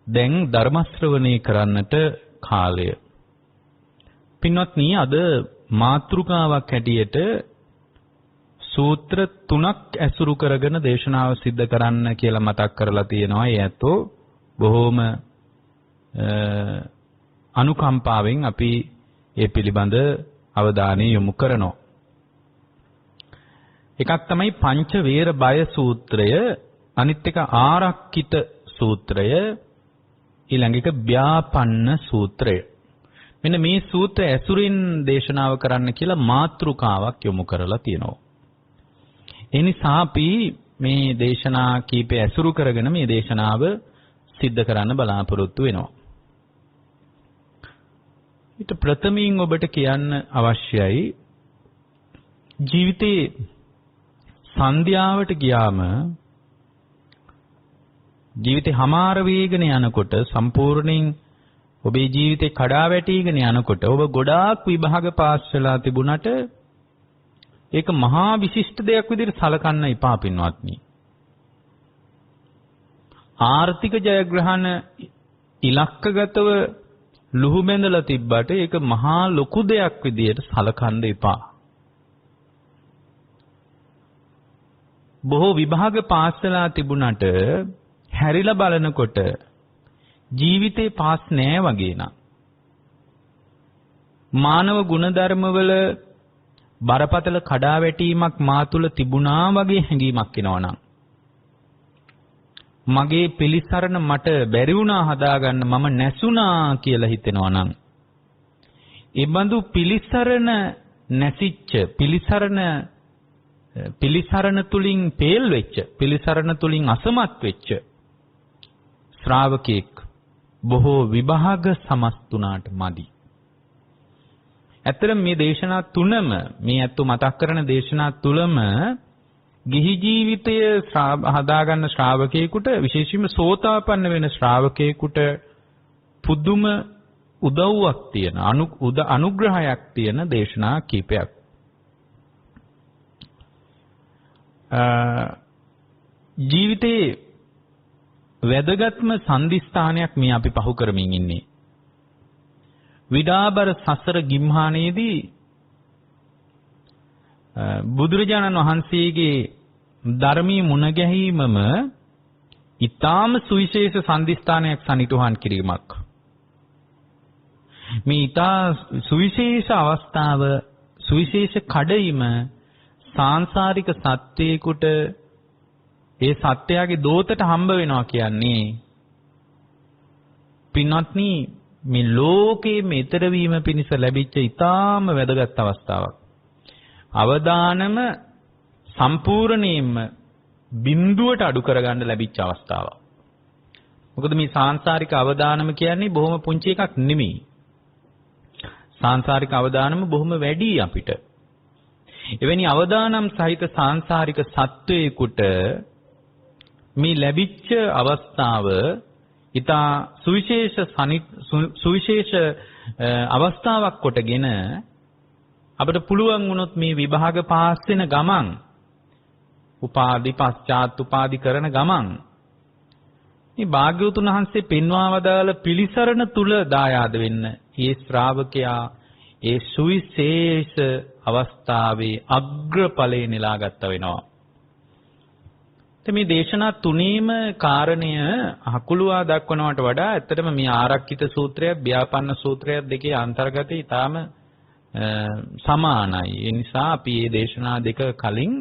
දැන් ධර්ම ශ්‍රවණය කරන්නට කාලය. පින්වත්නි, අද මාතෘකාවක් හැටියට සූත්‍ර 3ක් ඇසුරු කරගෙන දේශනාව සිද්ධ කරන්න කියලා මතක් කරලා තියෙනවා. ඒ ඇත්තෝ බොහෝම අනුකම්පාවෙන් අපි ඒ පිළිබඳ අවධානය යොමු කරනවා. එකක් තමයි පංච වේර බය සූත්‍රය, අනිත් එක ආරක්කිත සූත්‍රය, ඊළඟ එක ව්‍යාපන්න සූත්‍රය. මෙන්න මේ සූත්‍ර ඇසුරින් දේශනාව කරන්න කියලා මාතෘකාවක් යොමු කරලා තියෙනවා. ඒ නිසා අපි මේ දේශනා කීපය ඇසුරු කරගෙන මේ දේශනාව සිද්ධ කරන්න බලාපොරොත්තු වෙනවා. ඊට ප්‍රථමයෙන් ඔබට කියන්න අවශ්‍යයි, ජීවිතේ සන්ධ්‍යාවට ගියාම ජීවිතේ හමාර වේගන යනකොට, සම්පූර්ණයෙන් ඔබේ ජීවිතේ කඩා වැටීගෙන යනකොට ඔබ ගොඩාක් විභාග පාස් වෙලා තිබුණට ඒක මහා විශිෂ්ට දෙයක් විදිහට සලකන්න එපා පින්වත්නි. ආර්ථික ජයග්‍රහණ ඉලක්කගතව ලුහු බැඳලා තිබ්බට ඒක මහා ලොකු දෙයක් විදිහට සලකන්න එපා. බොහෝ විභාග පාස් වෙලා තිබුණට හැරිලා බලනකොට ජීවිතේ පාස් නෑ වගේ නා. මානව ගුණධර්මවල බරපතල කඩාවැටීමක් මා තුළ තිබුණා වගේ හැඟීමක් එනවනම්, මගේ පිළිසරණ මට බැරි වුණා හදාගන්න, මම නැසුණා කියලා හිතෙනවනම්, ඒ බඳු පිළිසරණ නැසිච්ච, පිළිසරණ තුලින් පේල් වෙච්ච, පිළිසරණ තුලින් අසමත් වෙච්ච ශ්‍රාවකෙක් බොහෝ විභාග සමස්තුනාට මදි. ඇත්තටම මේ දේශනා තුනම, මේ අත්තු මතක් කරන දේශනා තුලම ගිහි ජීවිතය හදාගන්න ශ්‍රාවකයෙකුට, විශේෂයෙන්ම සෝතාපන්න වෙන ශ්‍රාවකයෙකුට පුදුම උදව්වක් තියෙන, අනුග්‍රහයක් තියෙන දේශනා කීපයක්. ජීවිතේ වැදගත්ම සම්දිස්ථානයක් මේ අපි පහු කරමින් ඉන්නේ. විඩාබර සසර ගිම්හානයේදී බුදුරජාණන් වහන්සේගේ ධර්මී මුණ ගැහිමම ඊටාම සුවිශේෂ සම්දිස්ථානයක් සනිටුහන් කිරීමක්. මේ ඊටා සුවිශේෂ අවස්ථාව, සුවිශේෂ කඩයිම සාංශාරික සත්‍යයකට, ඒ සත්‍යයේ දෝතට හම්බ වෙනවා කියන්නේ පින්වත්නි, මේ ලෝකේ මෙතර වීම පිණිස ලැබිච්ච ඊටාම වැදගත් අවස්ථාවක්. අවදානම සම්පූර්ණයෙන්ම බිඳුවට අඩු කරගන්න ලැබිච්ච අවස්ථාවක්. මොකද මේ සාංශාරික අවදානම කියන්නේ බොහොම පුංචි එකක් නෙමෙයි. සාංශාරික අවදානම බොහොම වැඩි අපිට. එවැනි අවදානම් සහිත සාංශාරික සත්වයකට මේ ලැබිච්ච අවස්ථාව ඊතා සුවිශේෂ අවස්ථාවක් කොටගෙන අපිට පුළුවන් වුණොත් මේ විභාග පාස් වෙන ගමන්, උපාධි පශ්චාත් උපාධි කරන ගමන්, මේ භාග්‍යවතුන් වහන්සේ පෙන්වා වදාළ පිළිසරණ තුල දායාද වෙන්න, මේ ශ්‍රාවකයා ඒ සුවිශේෂ අවස්ථාවේ අග්‍රඵලේ නෙලාගත්ත වෙනවා. මේ දේශනා තුනේම කාරණය හකුලුවා දක්වනවට වඩා ඇත්තටම මේ ආරක්කිත සූත්‍රයත් ව්‍යාපන්න සූත්‍රයත් දෙකේ අන්තර්ගතය ඊටාම සමානයි. ඒ නිසා අපි මේ දේශනා දෙක කලින්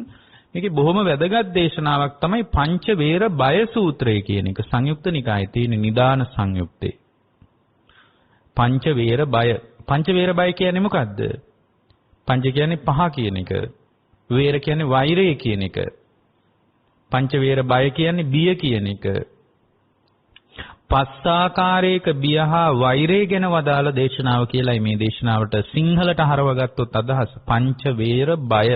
මේකේ බොහොම වැදගත් දේශනාවක් තමයි පංච වේර බය සූත්‍රය කියන එක. සංයුක්ත නිකායේ තියෙන නිදාන සංයුක්තේ. පංච වේර බය. පංච වේර බය කියන්නේ මොකද්ද? පංච කියන්නේ පහ කියන එක. වේර කියන්නේ වෛරය කියන එක. පංච වේර බය කියන්නේ බිය කියන එක. පස්සාකාරයක බිය හා වෛරය ගැන වදාළ දේශනාව කියලායි මේ දේශනාවට සිංහලට හරවගත්තොත් අදහස. පංච වේර බය.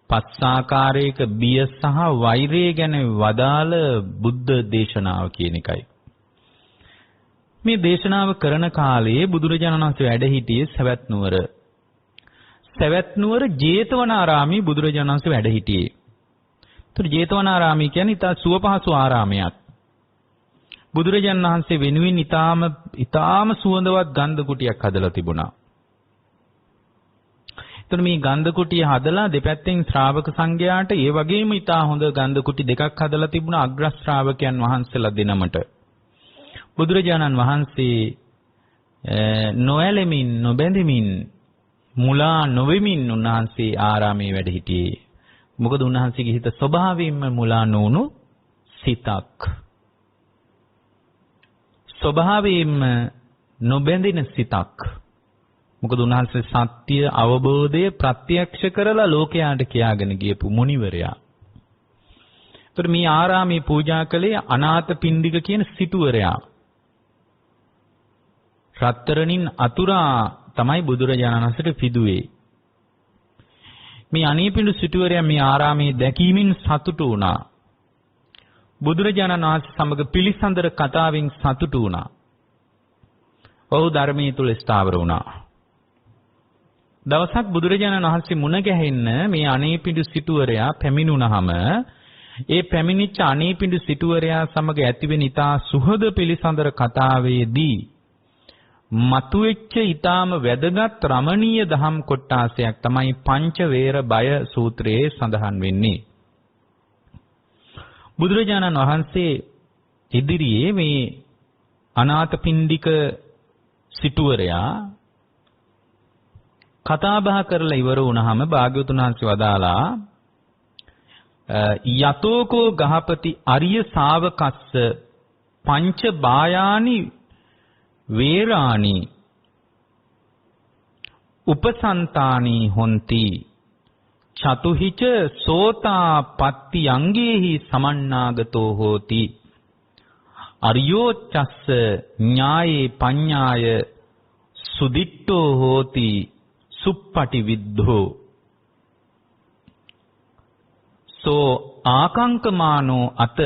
පස්සාකාරයක බිය සහ වෛරය ගැන වදාළ බුද්ධ දේශනාව කියන එකයි. මේ දේශනාව කරන කාලයේ බුදුරජාණන් වහන්සේ වැඩ හිටියේ සවැත් නුවර. සවැත් නුවර ජේතවනාරාමයේ බුදුරජාණන් වහන්සේ වැඩ හිටියේ. ඒතර ජේතවනාරාමයේ කියන්නේ ඉතා සුවපහසු ආරාමයක්. බුදුරජාණන් වහන්සේ වෙනුවෙන් ඊටාම සුවඳවත් ගන්ධ කුටියක් හදලා තිබුණා. එතන මේ ගන්ධ කුටිය හදලා දෙපැත්තෙන් ශ්‍රාවක සංඝයාට ඒ වගේම ඊටා හොඳ ගන්ධ කුටි දෙකක් හදලා තිබුණා අග්‍ර ශ්‍රාවකයන් වහන්සේලා දෙනමට. බුදුරජාණන් වහන්සේ නොඇලෙමින් නොබැඳෙමින් මුලා නොවෙමින් උන්වහන්සේ ආරාමයේ වැඩ සිටියේ. මොකද උන්වහන්සේගේ හිත ස්වභාවයෙන්ම මුලා නොවුණු සිතක්. ස්වභාවයෙන්ම නොබැඳෙන සිතක්. මොකද උන්වහන්සේ සත්‍ය අවබෝධය ප්‍රත්‍යක්ෂ කරලා ලෝකයාට කියාගෙන ගියපු මුනිවරයා. ඒතර මේ ආරාමේ පූජා කළේ අනාථපිණ්ඩික කියන සිටුවරයා. රත්තරණින් අතුරා තමයි බුදුරජාණන් වහන්සේට පිදුවේ. මේ අනීපිඬු සිටුවරයා මේ ආරාමයේ දැකීමෙන් සතුටු වුණා. බුදුරජාණන් වහන්සේ සමග පිළිසඳර කතාවෙන් සතුටු වුණා. ඔහු ධර්මයේ තුල ස්ථාවර වුණා. දවසක් බුදුරජාණන් වහන්සේ මුණ ගැහෙන්න මේ අනීපිඬු සිටුවරයා පැමිණුණාම ඒ පැමිණිච්ච අනීපිඬු සිටුවරයා සමග ඇතිවෙන ඊතා සුහද පිළිසඳර කතාවේදී මතුවෙච්ච ඊටාම වැදගත් රමණීය දහම් කොටාසයක් තමයි පංච වේර බය සූත්‍රයේ සඳහන් වෙන්නේ. බුදුරජාණන් වහන්සේ ඉදිරියේ මේ අනාථපිණ්ඩික සිටුවරයා කතා බහ කරලා ඉවර වුණාම භාග්‍යවතුන් වහන්සේ වදාලා යතෝකෝ ගහපති අරිය ශාවකස්ස පංච බායානි වේරාණි උපසන්තානි හොಂತಿ චතුහිච සෝතා පත්ති අංගේහි සමන්නාගතෝ හෝති අරියෝ චස්ස ඥායේ පඤ්ඤාය සුදිට්ඨෝ හෝති සුප්පටි විද්ධෝ සෝ ආකංකමානෝ අත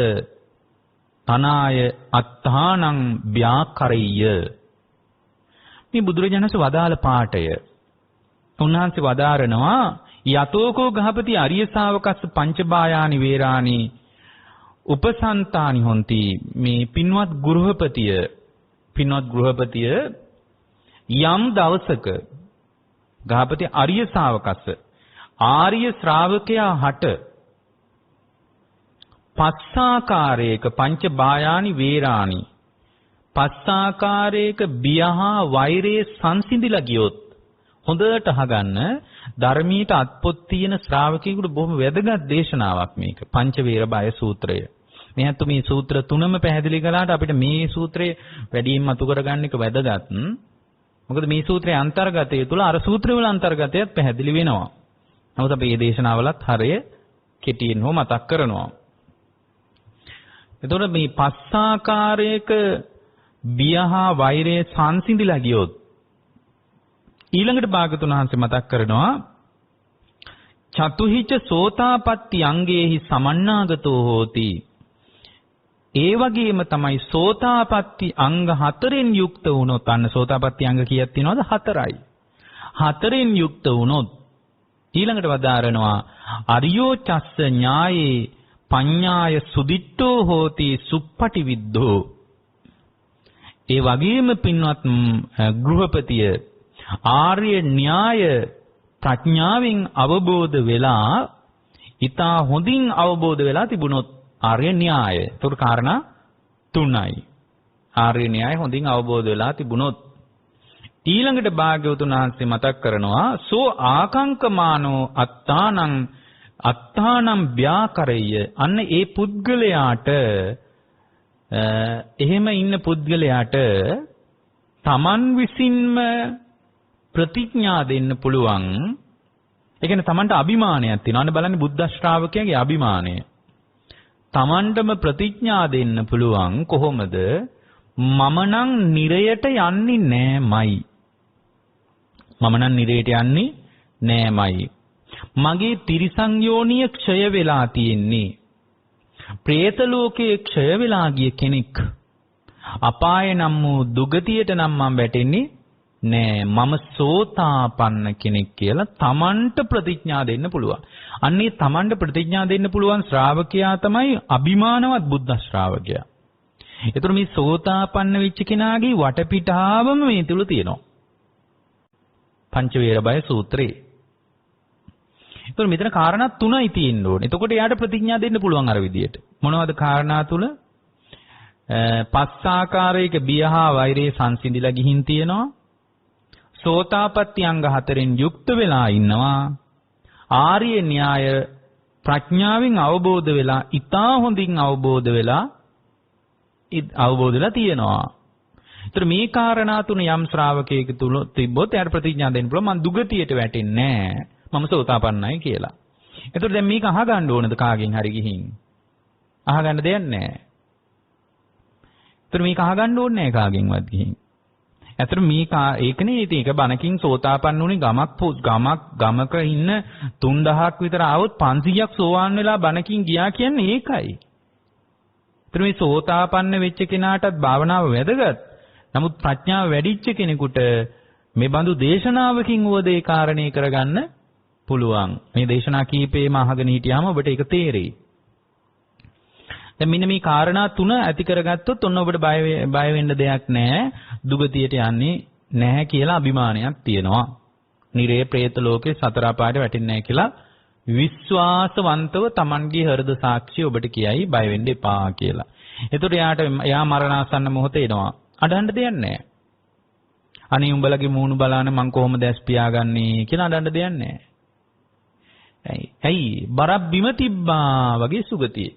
තනාය අත්තානං ව්‍යාකරෙය්‍ය. මේ බුදුරජාණන් වහන්සේ වදාළ පාඨය උන්වහන්සේ වදාරනවා යතෝකෝ ගහපති අරිය ශාවකස්ස පංචබායානි වේරාණි උපසන්තානි හොಂತಿ. මේ පින්වත් ගෘහපතිය යම් දවසක ගහපති අරිය ශාවකස්ස ආර්ය ශ්‍රාවකයා හට පස්සාකාරයක පංච බායානි වේරාණි පස්සාකාරයක බියහා වෛරයේ සංසිඳිලා ගියොත් හොඳට අහගන්න ධර්මීයට අත්පොත් තියෙන ශ්‍රාවකයෙකුට බොහොම වැදගත් දේශනාවක් මේක පංච වේර බය සූත්‍රය. මෙහත් මේ සූත්‍ර තුනම පැහැදිලි කළාට අපිට මේ සූත්‍රය වැඩියෙන් අතු කරගන්න එක වැදගත්. මොකද මේ සූත්‍රයේ අන්තර්ගතය තුල අර සූත්‍රවල අන්තර්ගතයත් පැහැදිලි වෙනවා. නමුත් අපි මේ දේශනාවලත් හරය කෙටියෙන් හෝ මතක් කරනවා. එතකොට මේ පස්සාකාරයක බියහා වෛරයේ සංසිඳිලා ගියොත් ඊළඟට භාගතුන් වහන්සේ මතක් කරනවා චතුහිච සෝතාපට්ටි අංගේහි සමන්නාගතෝ හෝති. ඒ වගේම තමයි සෝතාපට්ටි අංග හතරෙන් යුක්ත වුණොත් අන්න සෝතාපට්ටි අංග කීයක් තියෙනවද? හතරයි. හතරෙන් යුක්ත වුණොත් ඊළඟට වදාරනවා අරියෝ චස්ස ඥායේ පඤ්ඤාය සුදිට්ඨෝ හෝති සුප්පටි විද්ධෝ. ඒ වගේම පින්වත් ගෘහපතිය ආර්ය න්‍යාය ප්‍රඥාවෙන් අවබෝධ වෙලා ඊතා හොඳින් අවබෝධ වෙලා තිබුණොත් ආර්ය න්‍යාය. ඒතර කාරණා තුනයි. ආර්ය න්‍යාය හොඳින් අවබෝධ වෙලා තිබුණොත් ඊළඟට භාග්‍යවතුන් වහන්සේ මතක් කරනවා සෝ ආකංකමානෝ අත්තානම් ව්‍යාකරෙය්‍ය. අන්න ඒ පුද්ගලයාට එහෙම ඉන්න පුද්ගලයාට තමන් විසින්ම ප්‍රතිඥා දෙන්න පුළුවන්. ඒ කියන්නේ තමන්ට අභිමානයක් තියෙනවා. අන්න බලන්න බුද්ධ ශ්‍රාවකයාගේ අභිමානය. තමන්ටම ප්‍රතිඥා දෙන්න පුළුවන් කොහොමද? මම නම් නිරයට යන්නේ නෑමයි. මම නම් නිරයට යන්නේ නෑමයි. මගේ තිරිසන් යෝනිය ක්ෂය වෙලා තියෙන්නේ. പ്രേත ලෝකයේ ක්ෂය වෙලා ගිය කෙනෙක්. අපාය නම් වූ දුගතියට නම් මම වැටෙන්නේ නෑ. මම සෝතාපන්න කෙනෙක් කියලා තමන්ට ප්‍රතිඥා දෙන්න පුළුවන්. අන්නේ තමන්ට ප්‍රතිඥා දෙන්න පුළුවන් ශ්‍රාවකයා තමයි අභිමානවත් බුද්ධ ශ්‍රාවකයා. ඒතර මේ සෝතාපන්න වෙච්ච කෙනාගේ වටපිටාවම මේ තුල තියෙනවා. පංච වේර බය සූත්‍රේ. ඒතර මෙතන කාරණා තුනයි තියෙන්න ඕනේ. එතකොට එයාට ප්‍රතිඥා දෙන්න පුළුවන් අර විදියට. මොනවද කාරණා තුන? පස් ආකාරයක බියහා වෛරේ සංසිඳිලා ගිහින් තියෙනවා. සෝතාපට්ටි අංග 4න් යුක්ත වෙලා ඉන්නවා. ආර්ය න්‍යාය ප්‍රඥාවෙන් අවබෝධ වෙලා, ඊටා හොඳින් අවබෝධ වෙලා තියෙනවා. ඒතර මේ කාරණා තුන යම් ශ්‍රාවකයෙකු තුල තිබ්බොත් එයාට ප්‍රතිඥා දෙන්න පුළුවන් මම දුගතියට වැටෙන්නේ නැහැ. මම සෝතාපන්නයි කියලා. ඒතර දැන් මේක අහගන්න ඕනද කාගෙන් හරි ගිහින්? අහගන්න දෙයක් නැහැ. ඒතර මේක අහගන්න ඕනේ නැහැ කාගෙන්වත් ගිහින්. ඇත්තට මේක ඒකනේ ඉතින් ඒක බණකින් සෝතාපන්න උනේ ගමක ඉන්න 3000ක් විතර ආවොත් 500ක් සෝවාන් වෙලා බණකින් ගියා කියන්නේ ඒකයි. ඒතර මේ සෝතාපන්න වෙච්ච කෙනාටත් භාවනාව වැදගත්. නමුත් ප්‍රඥාව වැඩිච්ච කෙනෙකුට මේ බඳු දේශනාවකින් වුවද ඒ කාරණේ කරගන්න පුළුවන්. මේ දේශනා කීපේම අහගෙන හිටියාම ඔබට ඒක තේරෙයි. දැන් මෙන්න මේ කාරණා තුන ඇති කරගත්තොත් ඔන්න ඔබට බය වෙන්න දෙයක් නැහැ. දුගතියට යන්නේ නැහැ කියලා අභිමානයක් තියෙනවා. නිරේ പ്രേත ලෝකේ සතර අපායට වැටෙන්නේ නැහැ කියලා විශ්වාසවන්තව Tamanගේ හෘද සාක්ෂිය ඔබට කියයි බය වෙන්න එපා කියලා. ඒතකොට එයා මරණාසන්න මොහොතේ එනවා. අඬන්න දෙයක් නැහැ. අනේ උඹලගේ මූණු බලාන මං කොහොමද ඇස් පියාගන්නේ කියලා අඬන්න දෙයක් නැහැ. ඇයි බරක් බිම තිබ්බා වගේ සුගතියේ.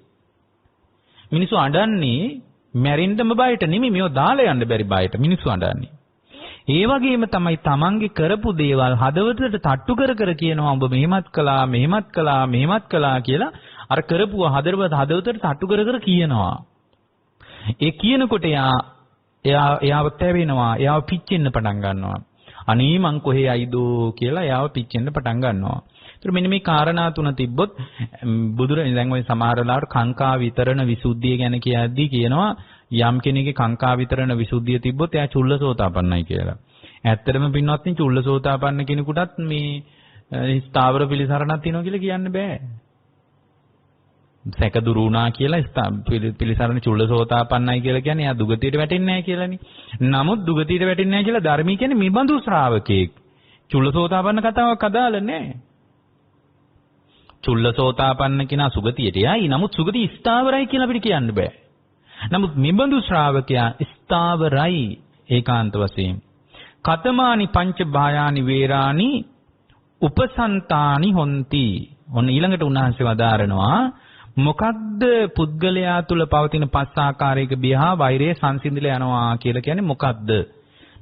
මිනිස්සු අඬන්නේ මැරෙන්නම බයට නෙමෙයි මේව දාලා යන්න බැරි බයට මිනිස්සු අඬන්නේ. ඒ වගේම තමයි Tamange කරපු දේවල් හදවතට තට්ටු කර කියනවා උඹ මෙහෙමත් කළා කියලා අර කරපුව හදවතට තට්ටු කර කියනවා. ඒ කියනකොට එයාව තැවෙනවා, එයාව පිච්චෙන්න පටන් ගන්නවා. අනේ මං කොහේ යයිදෝ කියලා එයාව පිච්චෙන්න පටන් ගන්නවා. ඒතර මෙන්න මේ කාරණා තුන තිබ්බොත් බුදුරජාණන් දැන් ওই සමහර වෙලාවට කාංකා විතරණ විසුද්ධිය ගැන කියද්දී කියනවා යම් කෙනෙක්ගේ කාංකා විතරණ විසුද්ධිය තිබ්බොත් එයා චුල්ලසෝතාපන්නයි කියලා. ඇත්තටම පින්වත්නි චුල්ලසෝතාපන්න කෙනෙකුටත් මේ ස්ථාවර පිළිසරණක් තියෙනවා කියලා කියන්න බෑ. සැක දුරු වුණා කියලා පිළිසරණ චුල්ලසෝතාපන්නයි කියලා කියන්නේ එයා දුගතියට වැටෙන්නේ නැහැ කියලානේ. නමුත් දුගතියට වැටෙන්නේ නැහැ කියලා ධර්මී කියන්නේ මේ බඳු ශ්‍රාවකෙක්. චුල්ලසෝතාපන්න කතාවක් අදාළ නැහැ. චුල්ලසෝතාපන්න කෙනා සුගතියට යයි. නමුත් සුගතිය ස්ථාවරයි කියලා අපිට කියන්න බෑ. නමුත් මෙබඳු ශ්‍රාවකයා ස්ථාවරයි ඒකාන්ත වශයෙන්. කතමානි පංච භායානි වේරානි උපසන්තානි හොಂತಿ. ඔන්න ඊළඟට උන්වහන්සේ වදාරනවා මොකක්ද පුද්ගලයා තුල පවතින පස් ආකාරයක බියහා වෛරය සංසිඳිලා යනවා කියලා කියන්නේ මොකක්ද?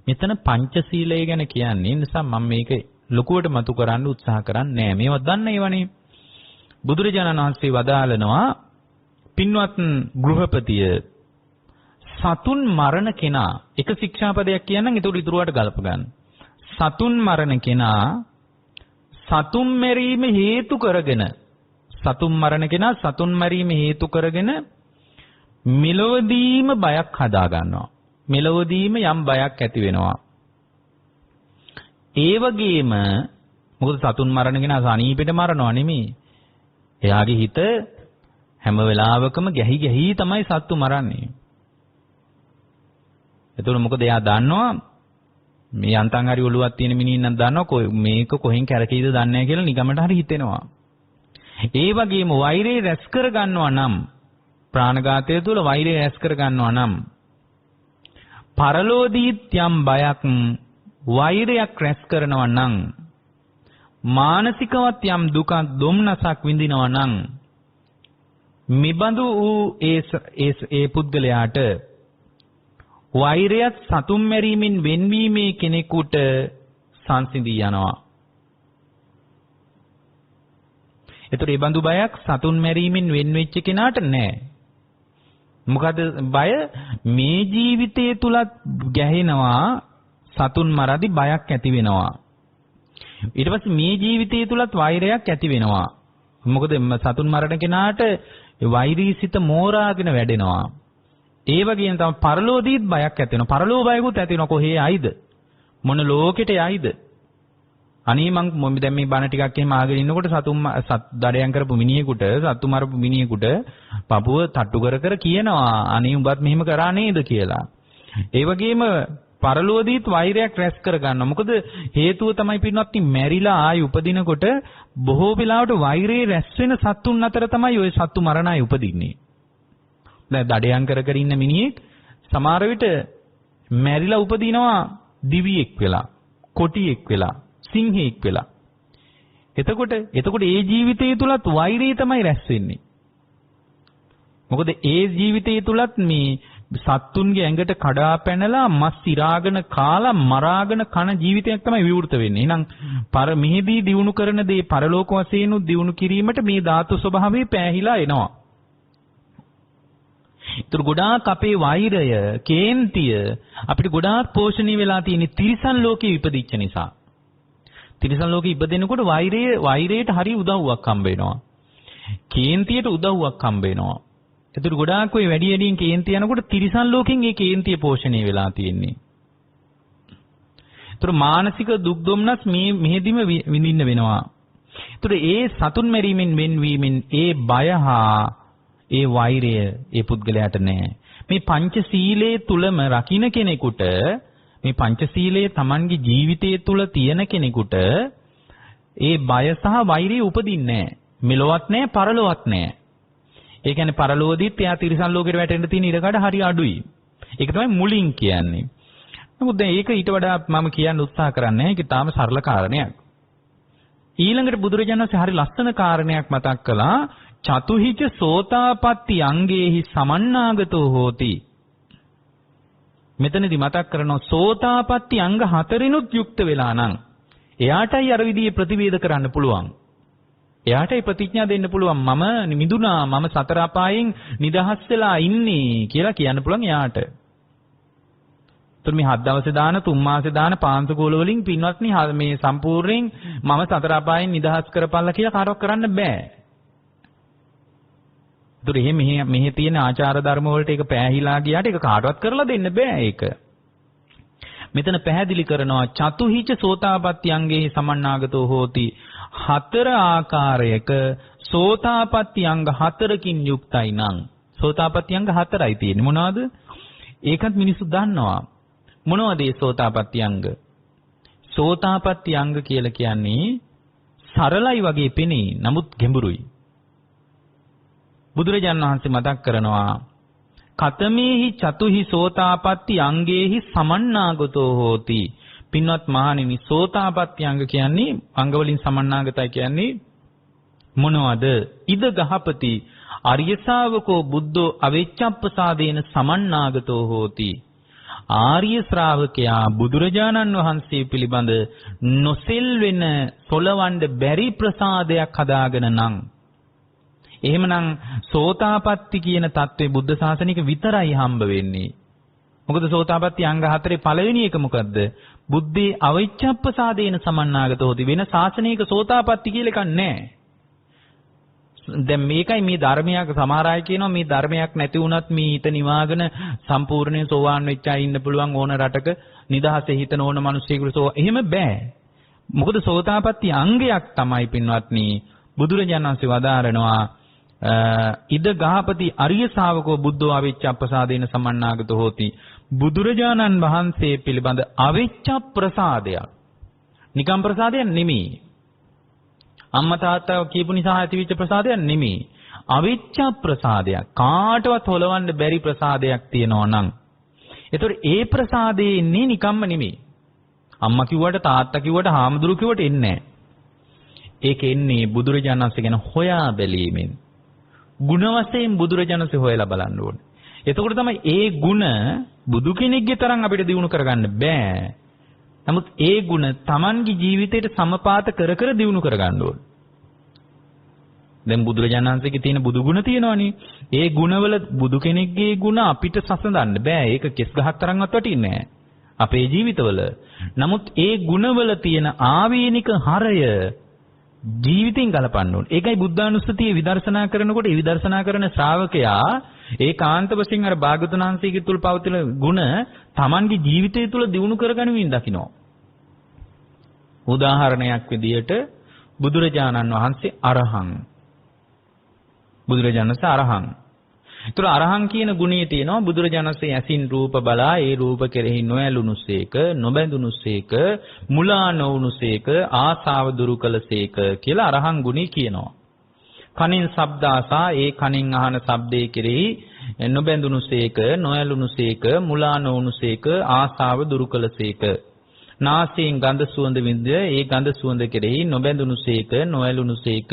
මෙතන පංචශීලය ගැන කියන්නේ නිසා මම මේක ලොකුවට මතු කරන්න උත්සාහ කරන්නේ නෑ. මේවා දන්න ඒවනේ. බුදුරජාණන් වහන්සේ වදාළනවා පින්වත් ගෘහපතිය සතුන් මරණ කෙනා එක ශික්ෂාපදයක් කියනනම් ඒක ඉතුරුවට ගලප ගන්න. සතුන් මරණ කෙනා සතුන් මැරීම හේතු කරගෙන සතුන් මරණ කෙනා සතුන් මැරීම හේතු කරගෙන මෙලොවදීම බයක් හදා ගන්නවා. මෙලොවදීම යම් බයක් ඇති වෙනවා. ඒ වගේම මොකද සතුන් මරණ කෙනා සනීපෙට මරනවා නෙමෙයි. එයාගේ හිත හැම වෙලාවකම ගැහි තමයි සත්තු මරන්නේ. එතකොට මොකද එයා දන්නවා මේ යන්තම් හරි ඔලුවක් තියෙන මිනිහින් නම් දන්නවා මේක කොහෙන් කැරකීද දන්නේ නැහැ කියලා නිගමනට හරි හිතෙනවා. ඒ වගේම වෛරය රැස් කර ගන්නවා නම් ප්‍රාණඝාතය තුළ වෛරය රැස් කර ගන්නවා නම් පරලෝදීත් යම් බයක් වෛරයක් රැස් කරනවා නම් මානසිකවත් යම් දුකක් දුම්නසක් විඳිනවා නම් මිබඳු වූ ඒ පුද්ගලයාට වෛරයත් සතුම් මැරීමෙන් වෙන්වීමේ කෙනෙකුට සංසිඳී යනවා. ඒතර ඒ බඳු බයක් සතුන් මැරීමෙන් වෙන් වෙච්ච කෙනාට නැහැ. මොකද බය මේ ජීවිතයේ තුලත් ගැහෙනවා. සතුන් මරද්දී බයක් ඇති වෙනවා. ඊට පස්සේ මේ ජීවිතයේ තුලත් වෛරයක් ඇති වෙනවා. මොකද සතුන් මරණ කෙනාට වෛරීසිත මෝරාගෙන වැඩෙනවා. ඒ වගේම තමයි පරලෝදීත් බයක් ඇති වෙනවා. පරලෝ බයකුත් ඇති වෙනවා. කොහේ යයිද? මොන ලෝකෙට යයිද? අනේ මං දැන් මේ බණ ටිකක් එහෙම ආගෙන ඉන්නකොට දඩයන් කරපු මිනිහෙකුට සත්තු මරපු මිනිහෙකුට පපුව තට්ටු කර කර කියනවා අනේ උඹත් මෙහෙම කරා නේද කියලා. ඒ වගේම පරලෝකීත් වෛරයක් රැස් කර ගන්නවා. මොකද හේතුව තමයි පින්වත්නි මැරිලා ආයි උපදිනකොට බොහෝ වෙලාවට වෛරේ රැස් වෙන සත්තුන් අතර තමයි ওই සත්තු මරණයි උපදින්නේ. දැන් දඩයන් කර කර ඉන්න මිනිහෙක් සමහර විට මැරිලා උපදිනවා දිවියෙක් වෙලා, කොටියෙක් වෙලා, සිංහෙක් වෙලා. එතකොට ඒ ජීවිතය තුලත් වෛරය තමයි රැස් වෙන්නේ. මොකද ඒ ජීවිතය තුලත් මේ සත්තුන්ගේ ඇඟට කඩා පැනලා මස් ඉරාගෙන කාලා මරාගෙන කන ජීවිතයක් තමයි විවෘත වෙන්නේ. එහෙනම් මෙහිදී දිනු කරන දේ පරලෝක වශයෙන් දිනු කිරීමට මේ ධාතු ස්වභාවය පෑහිලා එනවා. ඒතර ගොඩාක් අපේ වෛරය, කේන්තිය අපිට ගොඩාක් පෝෂණය වෙලා තියෙන තිරිසන් ලෝකේ ඉපදිච්ච නිසා. තිරිසන් ලෝකේ ඉපදෙනකොට වෛරයට හරි උදව්වක් හම්බ වෙනවා. කේන්තියට උදව්වක් හම්බ වෙනවා. ඒතර ගොඩාක් ඔය වැඩියෙන් කේන්ති යනකොට තිරිසන් ලෝකෙන් ඒ කේන්තිය පෝෂණය වෙලා තියෙන්නේ. ඒතර මානසික දුක් දුම්නස් මෙහෙදිම විඳින්න වෙනවා. ඒතර ඒ සතුන් මැරීමෙන් වෙන්වීමෙන් ඒ බය හා ඒ වෛරය ඒ පුද්ගලයාට නැහැ. මේ පංචශීලයේ තුලම රකින්න කෙනෙකුට මේ පංචශීලයේ Tamanගේ ජීවිතයේ තුල තියෙන කෙනෙකුට ඒ බය සහ වෛරය උපදින්නේ නැහැ. මෙලොවත් නැහැ, පරලොවත් නැහැ. ඒ කියන්නේ පරලෝකෙදිත් එයා තිරිසන් ලෝකෙට වැටෙන්න තියෙන ඉඩකඩ හරි අඩුයි. ඒක තමයි මුලින් කියන්නේ. නමුත් දැන් ඒක ඊට වඩා මම කියන්න උත්සාහ කරන්නේ නැහැ. ඒක තාම සරල කාරණයක්. ඊළඟට බුදුරජාණන් වහන්සේ හරි ලස්සන කාරණයක් මතක් කළා. චතුහිච සෝතාපට්ටි අංගේහි සමන්නාගතෝ හෝති. මෙතනදී මතක් කරනවා සෝතාපට්ටි අංග 4ිනුත් යුක්ත වෙලා නම් එයාටයි අර විදිහේ ප්‍රතිවේද කරන්න පුළුවන්. එයාටයි ප්‍රතිඥා දෙන්න පුළුවන් මම මිදුණා, මම සතර අපායෙන් නිදහස් වෙලා ඉන්නේ කියලා කියන්න පුළුවන් එයාට. ඒතර මේ 7 දවසේ දාන, 3 මාසේ දාන පාන්සකෝල වලින් පින්වත්නි මේ සම්පූර්ණයෙන් මම සතර අපායෙන් නිදහස් කරපල්ලා කියලා කාටවත් කරන්න බෑ. ඒතර මෙහි තියෙන ආචාර ධර්ම වලට ඒක පෑහිලා ගියාට ඒක කාටවත් කරලා දෙන්න බෑ ඒක. මෙතන පැහැදිලි කරනවා චතුහිච සෝතාපට්ටි අංගේහි සමන්නාගතෝ හෝති. 4 ආකාරයක සෝතාපට්ටි අංග 4කින් යුක්තයි නම් සෝතාපට්ටි අංග 4යි තියෙන්නේ. මොනවද? ඒකත් මිනිස්සු දන්නවා. මොනවද මේ සෝතාපට්ටි අංග? සෝතාපට්ටි අංග කියලා කියන්නේ සරලයි වගේ පෙනේ. නමුත් ගැඹුරුයි. බුදුරජාණන් වහන්සේ මතක් කරනවා කතමේහි චතුහි සෝතාපට්ටි අංගේහි සමන්නාගතෝ හෝති. පින්වත් මහණෙනි සෝතාපට්ටි අංග කියන්නේ අංග වලින් සමන්නාගතයි කියන්නේ මොනවද? ඉද ගහපති ආර්ය ශාවකෝ බුද්ධෝ අවෙච්ඡප්පසාදේන සමන්නාගතෝ හෝති. ආර්ය ශ්‍රාවකයා බුදුරජාණන් වහන්සේ පිළිබඳ නොසෙල් වෙන සොලවන්න බැරි ප්‍රසාදයක් හදාගෙන නම් එහෙමනම් සෝතාපට්ටි කියන தત્ත්වය බුද්ධ ශාසනික විතරයි හම්බ වෙන්නේ. මොකද සෝතාපට්ටි අංග 4 පළවෙනි එක මොකද්ද? බුද්ධේ අවිච්ඡප්පසාදේන සමන්නාගත හොති. වෙන ශාසනයක සෝතාපට්ටි කියලා එකක් නැහැ. දැන් මේකයි මේ ධර්මයක් සමහර අය කියනවා මේ ධර්මයක් නැති වුණත් මේ හිත නිවාගෙන සම්පූර්ණයෙන් සෝවාන් වෙච්ච අය ඉන්න පුළුවන් ඕන රටක නිදහසේ හිතන ඕන මිනිස්සෙකුට එහෙම බෑ. මොකද සෝතාපට්ටි අංගයක් තමයි පින්වත්නි බුදුරජාණන් වහන්සේ වදාරනවා ඉද ගහපති අරිය ශාවකෝ බුද්ධෝ අවිච්ඡප්පසාදේන සමන්නාගත හෝති. බුදුරජාණන් වහන්සේ පිළිබඳ අවිච්ඡප්ප්‍රසාදයක්. නිකම් ප්‍රසාදයක් නෙමෙයි. අම්මා තාත්තා කියපු නිසා ඇතිවෙච්ච ප්‍රසාදයක් නෙමෙයි. අවිච්ඡප්ප්‍රසාදයක්. කාටවත් හොලවන්න බැරි ප්‍රසාදයක් තියෙනවා නම්. ඒතකොට ඒ ප්‍රසාදේ ඉන්නේ නිකම්ම නෙමෙයි. අම්මා කිව්වට තාත්තා කිව්වට හාමුදුරු කිව්වට එන්නේ නැහැ. ඒක එන්නේ බුදුරජාණන් වහන්සේ ගැන හොයා බැලීමෙන්. ගුණ වශයෙන් බුදුරජාණන් වහන්සේ හොයලා බලන්න ඕනේ. එතකොට තමයි ඒ ගුණ බුදු කෙනෙක්ගේ තරම් අපිට දිනු කරගන්න බෑ. නමුත් ඒ ගුණ Tamanගේ ජීවිතයට සමපාත කර කර දිනු කරගන්න ඕනේ. දැන් බුදුරජාණන් වහන්සේගේ තියෙන බුදු ගුණ තියෙනවනේ. ඒ ගුණවල බුදු කෙනෙක්ගේ ගුණ අපිට සසඳන්න බෑ. ඒක කෙස් ගහක් තරම්වත් වටින්නේ නෑ අපේ ජීවිතවල. නමුත් ඒ ගුණවල තියෙන ආවේනික හරය ජීවිතෙන් ගලපන්න ඕනේ. ඒකයි බුද්ධානුස්සතිය විදර්ශනා කරනකොට ඒ විදර්ශනා කරන ශ්‍රාවකයා ඒකාන්ත වශයෙන් අර භාගතුන් වහන්සේගේ තුල පවතින ගුණ Tamanගේ ජීවිතය තුල දිනු කරගනිමින් දකිනවා. උදාහරණයක් විදියට බුදුරජාණන් වහන්සේ අරහං. බුදුරජාණන් වහන්සේ අරහං. ඒතර අරහං කියන ගුණය තියෙනවා බුදුරජාණන් වහන්සේ ඇසින් රූප බලා ඒ රූප කෙරෙහි නොඇලුනුසේක, නොබැඳුනුසේක, මුලා නොවුනුසේක, ආසාව දුරු කළසේක කියලා අරහං ගුණය කියනවා. කනින් ශබ්ද ආසා ඒ කනින් අහන ශබ්දේ කෙරෙහි නොබැඳුනුසේක, නොඇලුනුසේක, මුලා නොවුනුසේක, ආසාව දුරු කළසේක. නාසයෙන් ගඳ සුවඳ විඳ ඒ ගඳ සුවඳ කෙරෙහි නොබැඳුනුසේක, නොඇලුනුසේක,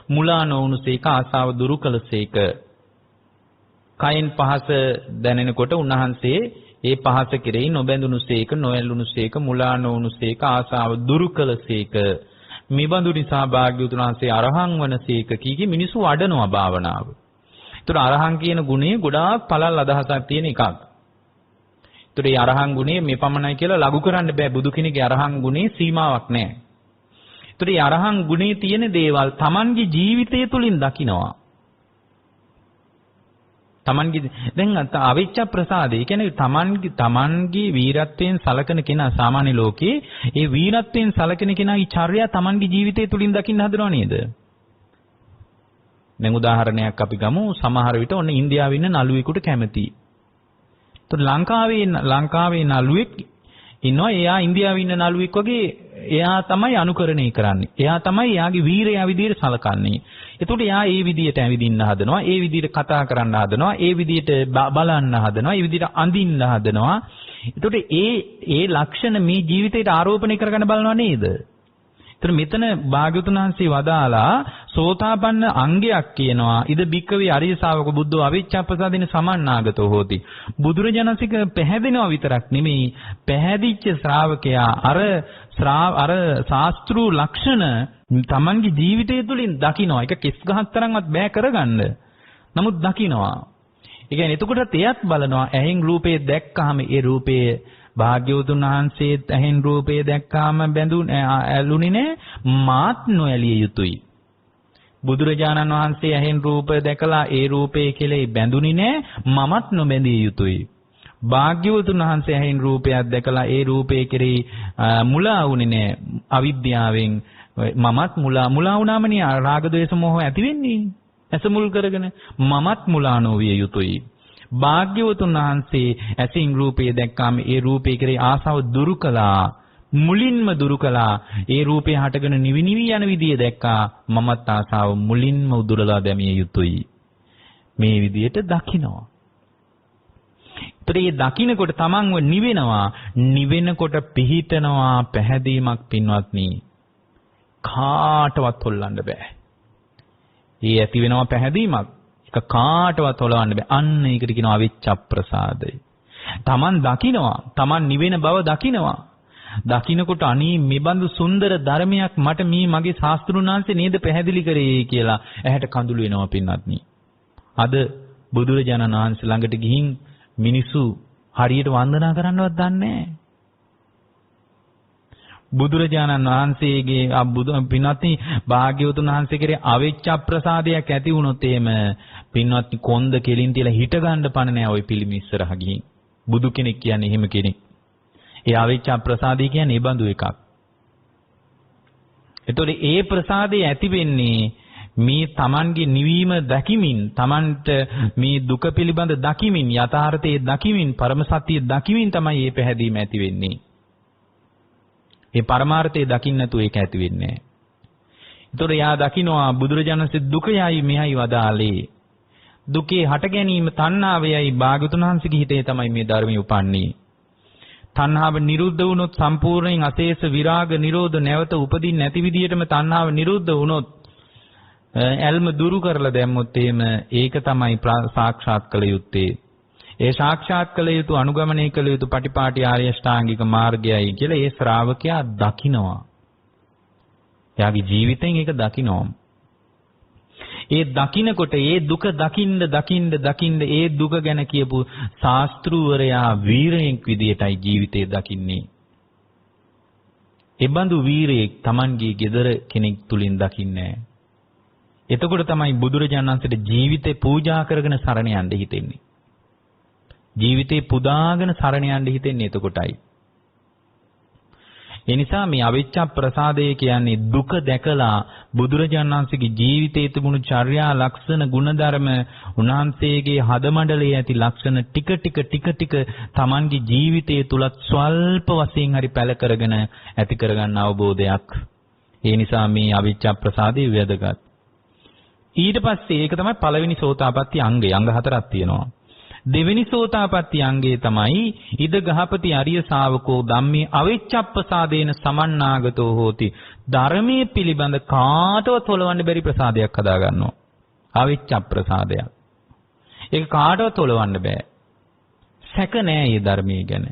මුලා නොවුනුසේක, ආසාව දුරු කළසේක. කයින් පහස දැනෙනකොට උන්වහන්සේ ඒ පහස කෙරෙහි නොබැඳුනුසේක, නොඇලුනුසේක, මුලා නොවුනුසේක, ආසාව දුරු කළසේක. මිබඳු නිසා භාග්‍යවතුන් වහන්සේ අරහං වනසේක කීකි මිනිසු වඩනවා භාවනාව. ඒතර අරහං කියන ගුණය ගොඩාක් පළල් අදහසක් තියෙන එකක්. ඒතර මේ අරහං ගුණය මේ පමණයි කියලා ලඝු කරන්න බෑ. බුදු කෙනෙක්ගේ අරහං ගුණේ සීමාවක් නැහැ. ඒතර මේ අරහං ගුණේ තියෙන දේවල් Tamanගේ ජීවිතය තුළින් දකිනවා. Tamanගේ දැන් අවිච්ඡ ප්‍රසාදේ කියන්නේ Tamanගේ වීරත්වයෙන් සලකන කෙනා සාමාන්‍ය ලෝකේ ඒ වීරත්වයෙන් සලකන කෙනාගේ චර්යා Tamanගේ ජීවිතය තුළින් දකින්න හදනව නේද? දැන් උදාහරණයක් අපි ගමු. සමහර විට ඔන්න ඉන්දියාවේ ඉන්න නළුවෙකුට කැමති. ඒත් ලංකාවේ නළුවෙක් ඉන්නවා. එයා ඉන්දියාවේ ඉන්න නළුවෙක් වගේ එයා තමයි අනුකරණය කරන්නේ. එයා තමයි එයාගේ වීරයා විදියට සලකන්නේ. එතකොට එයා ඒ විදියට ඇවිදින්න හදනවා. ඒ විදියට කතා කරන්න හදනවා. ඒ විදියට බලන්න හදනවා. ඒ විදියට අඳින්න හදනවා. එතකොට ඒ ලක්ෂණ මේ ජීවිතයට ආරෝපණය කරගන්න බලනවා නේද? ඒතර මෙතන භාග්‍යවතුන් වහන්සේ වදාලා සෝතාපන්න අංගයක් කියනවා. ඉද බික්කවේ අරිය ශාවක බුද්ධෝ අවිච්ඡප්පසාදින සමන්නාගතෝ හෝති. බුදුරජාණන්සික පැහැදෙනවා විතරක් නෙමෙයි පැහැදිච්ච ශ්‍රාවකයා අර ශාස්ත්‍රීය ලක්ෂණ තමන්ගේ ජීවිතය තුළින් දකිනවා. ඒක කිස් ගහක් තරම්වත් බෑ කරගන්න. නමුත් දකිනවා. ඒ කියන්නේ එතකොටත් එයත් බලනවා ඇහෙන් රූපේ දැක්කහම ඒ රූපයේ භාග්‍යවතුන් වහන්සේ ඇහෙන් රූපේ දැක්කාම ඇලුනේ නෑ. මාත් නොඇලිය යුතුයි. බුදුරජාණන් වහන්සේ ඇහෙන් රූප දැකලා ඒ රූපේ කෙලෙයි බැඳුනේ නෑ. මමත් නොබැඳිය යුතුයි. භාග්‍යවතුන් වහන්සේ ඇහෙන් රූපයක් දැකලා ඒ රූපේ කෙරෙහි මුලා වුනේ නෑ. අවිද්‍යාවෙන් මමත් මුලා වුණාමනේ රාග ද්වේෂ මොහ ඇති වෙන්නේ. ඇස මුල් කරගෙන මමත් මුලා නොවිය යුතුයි. භාග්‍යවතුන් වහන්සේ ඇසින් රූපය දැක්කාම ඒ රූපේ කෙරෙහි ආසාව දුරු කළා. මුලින්ම දුරු කළා. ඒ රූපේ හටගෙන නිවි යන විදිය දැක්කා. මමත් ආසාව මුලින්ම උදුරලා දැමිය යුතුයි. මේ විදියට දකිනවා. ඒ දකින්නකොට තමන්ව නිවෙනවා. නිවෙනකොට පිහිටනවා පැහැදීමක් පින්වත්නි. කාටවත් හොල්ලන්න බෑ. ඒ ඇති වෙනවා පැහැදීමක්. ඒක කාටවත් හොලවන්න බෑ. අන්න ඒකට කියනවා අවිච්ඡ ප්‍රසාදය. තමන් දකිනවා. තමන් නිවෙන බව දකිනවා. දකින්නකොට අනී මෙබඳු සුන්දර ධර්මයක් මට මේ මගේ ශාස්ත්‍රුන් වහන්සේ නේද පැහැදිලි කරේ කියලා ඇහැට කඳුළු වෙනවා පින්වත්නි. අද බුදුරජාණන් වහන්සේ ළඟට ගිහින් මිනිස්සු හරියට වන්දනා කරන්නවත් දන්නේ නැහැ. බුදුරජාණන් වහන්සේගේ පින්වත්නි භාග්‍යවතුන් වහන්සේ කෙරේ අවිච්ඡ ප්‍රසාදයක් ඇති වුණොත් එහෙම පින්වත්නි කොන්ද කෙලින් තියලා හිට ගන්න පණ නැහැ ওই පිළිම ඉස්සරහ ගිහින්. බුදු කෙනෙක් කියන්නේ එහෙම කෙනෙක්. ඒ අවිච්ඡ ප්‍රසාදය කියන්නේ ඒ බඳු එකක්. ඒතකොට ඒ ප්‍රසාදය ඇති වෙන්නේ මේ Tamanගේ නිවීම දකිමින්, Tamanට මේ දුක පිළිබඳ දකිමින්, යථාර්ථයේ දකිමින්, පරම සත්‍යය දකිමින් තමයි මේ පැහැදීම ඇති වෙන්නේ. ඒ පරමාර්ථය දකින්න නැතුව ඒක ඇති වෙන්නේ නැහැ. ඒතකොට යා දකින්නවා බුදුරජාණන්සේ දුකයයි මෙහි වදාලේ. දුකේ හට ගැනීම තණ්හාවයයි භාගතුන් වහන්සේගේ හිතේ තමයි මේ ධර්මය උපන්නේ. තණ්හාව නිරුද්ධ වුණොත් සම්පූර්ණයෙන් අශේෂ විරාග නිරෝධ නැවත උපදින්න නැති විදියටම තණ්හාව නිරුද්ධ වුණොත් ඇල්ම දුරු කරලා දැම්මොත් එහෙම ඒක තමයි සාක්ෂාත් කළ යුත්තේ. ඒ සාක්ෂාත් කළ යුතු අනුගමනය කළ යුතු පටිපාටි ආර්ය ශ්‍රාංගික මාර්ගයයි කියලා ඒ ශ්‍රාවකයා දකිනවා. එයාගේ ජීවිතෙන් ඒක දකිනවා. ඒ දකින්නකොට ඒ දුක දකින්න ඒ දුක ගැන කියපු ශාස්ත්‍රූවරයා වීරයෙක් විදියටයි ජීවිතේ දකින්නේ. ඒ බඳු වීරයෙක් Tamanගේ gedara කෙනෙක් තුලින් දකින්නේ. එතකොට තමයි බුදුරජාණන් වහන්සේට ජීවිතේ පූජා කරගෙන සරණ යන්න හිතෙන්නේ. ජීවිතේ පුදාගෙන සරණ යන්න හිතෙන්නේ එතකොටයි. ඒ නිසා මේ අවිච්ඡා ප්‍රසාදය කියන්නේ දුක දැකලා බුදුරජාණන් වහන්සේගේ ජීවිතයේ තිබුණු චර්යා ලක්ෂණ ගුණධර්ම උන්වහන්සේගේ හදමඩලයේ ඇති ලක්ෂණ ටික Tamanගේ ජීවිතයේ තුලත් ස්වල්ප වශයෙන් හරි පැල කරගෙන ඇති කරගන්න අවබෝධයක්. ඒ නිසා මේ අවිච්ඡා ප්‍රසාදය වැදගත්. ඊට පස්සේ ඒක තමයි පළවෙනි සෝතාපට්ටි අංගය. අංග 4ක් තියෙනවා. දෙවෙනි සෝතාපට්ටි අංගය තමයි ඉද ගහපති අරිය ශාවකෝ ධම්මේ අවිච්ඡප්පසාදේන සමන්නාගතෝ හෝති. ධර්මයේ පිළිබඳ කාටවත් හොලවන්න බැරි ප්‍රසාදයක් හදා ගන්නවා. අවිච්ඡප්ප්‍රසාදයක්. ඒක කාටවත් හොලවන්න බෑ. සැක නෑ මේ ධර්මයේ ගැන.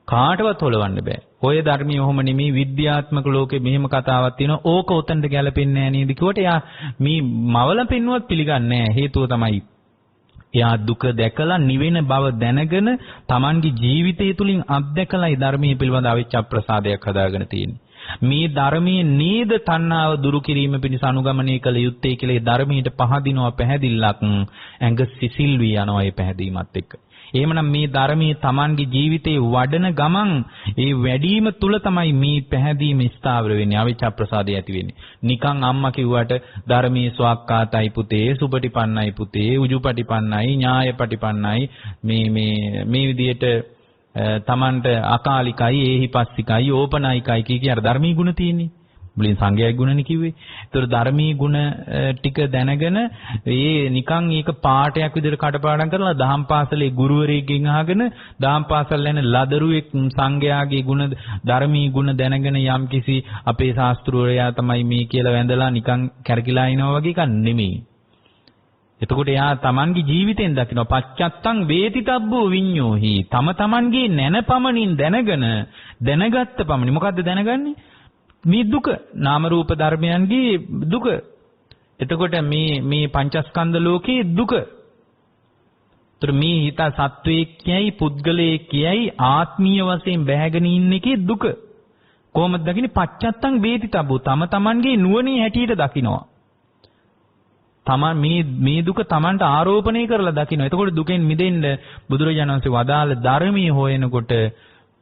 කාටවත් හොලවන්න බෑ. ඔය ධර්මයේ ඔහොම නෙමෙයි විද්‍යාත්මක ලෝකේ මෙහෙම කතාවක් තියෙනවා. ඕක උතන්ට ගැලපෙන්නේ නෑ නේද කිව්වට එයා මේ මවල පෙන්නුවත් පිළිගන්නේ නෑ. හේතුව තමයි එයා දුක දැකලා නිවෙන බව දැනගෙන Tamanගේ ජීවිතය තුලින් අත්දැකලා ඒ ධර්මයේ පිළිබඳ අවිච්ඡප්ප්‍රසාදයක් හදාගෙන තියෙන්නේ. මේ ධර්මයේ නේද තණ්හාව දුරු කිරීම පිණිස අනුගමනය කළ යුත්තේ කියලා ඒ ධර්මයට පහදිනවා පැහැදිල්ලක් ඇඟ සිසිල් වී යනවා ඒ පැහැදීමත් එක්ක. එහෙමනම් මේ ධර්මයේ Tamanගේ ජීවිතේ වඩන ගමන් ඒ වැඩිම තුල තමයි මේ පැහැදීම ස්ථාවර වෙන්නේ අවිච්ඡප්ප්‍රසාදය ඇති වෙන්නේ. නිකන් අම්මා කිව්වට ධර්මයේ ස්වාක්කාතයි පුතේ සුපටිපන්නයි පුතේ උජුපටිපන්නයි ඥායපටිපන්නයි මේ විදිහට තමන්ට අකාලිකයි ඒහිපස්සිකයි ඕපනායිකයි කිය අර ධර්මී ගුණ තියෙන්නේ. මුලින් සංඝයාගේ ගුණනේ කිව්වේ. ඒතර ධර්මී ගුණ ටික දැනගෙන ඒ නිකන් ඒක පාඩයක් විදිහට කටපාඩම් කරලා දහම් පාසලේ ගුරුවරයෙක්ගෙන් අහගෙන දහම් පාසල් යන ලදරුවෙක් සංඝයාගේ ගුණ ධර්මී ගුණ දැනගෙන යම්කිසි අපේ ශාස්ත්‍රවරයා තමයි මේ කියලා වැඳලා නිකන් කැරකිලා ඉනවා වගේ එකක් නෙමෙයි. එතකොට එයා Tamanගේ ජීවිතෙන් දකින්න පච්චත්තං වේතිතබ්බෝ විඤ්ඤෝහි තම Tamanගේ නැනපමණින් දැනගත්ත පමණින් මොකද්ද දැනගන්නේ මේ දුක නාම රූප ධර්මයන්ගේ දුක. එතකොට මේ පංචස්කන්ධ ලෝකයේ දුක. ඒතර මේ හිත සත්වයේ කියයි පුද්ගලයේ කියයි ආත්මීය වශයෙන් බැහැගෙන ඉන්න එකේ දුක. කොහොමද දකින්නේ පච්චත්තං වේතිතබ්බෝ තම Tamanගේ නුවණේ හැටියට දකින්නවා. තමන් මේ දුක තමන්ට ආරෝපණය කරලා දකින්න. එතකොට දුකෙන් මිදෙන්න බුදුරජාණන් වහන්සේ වදාළ ධර්මයේ හොයනකොට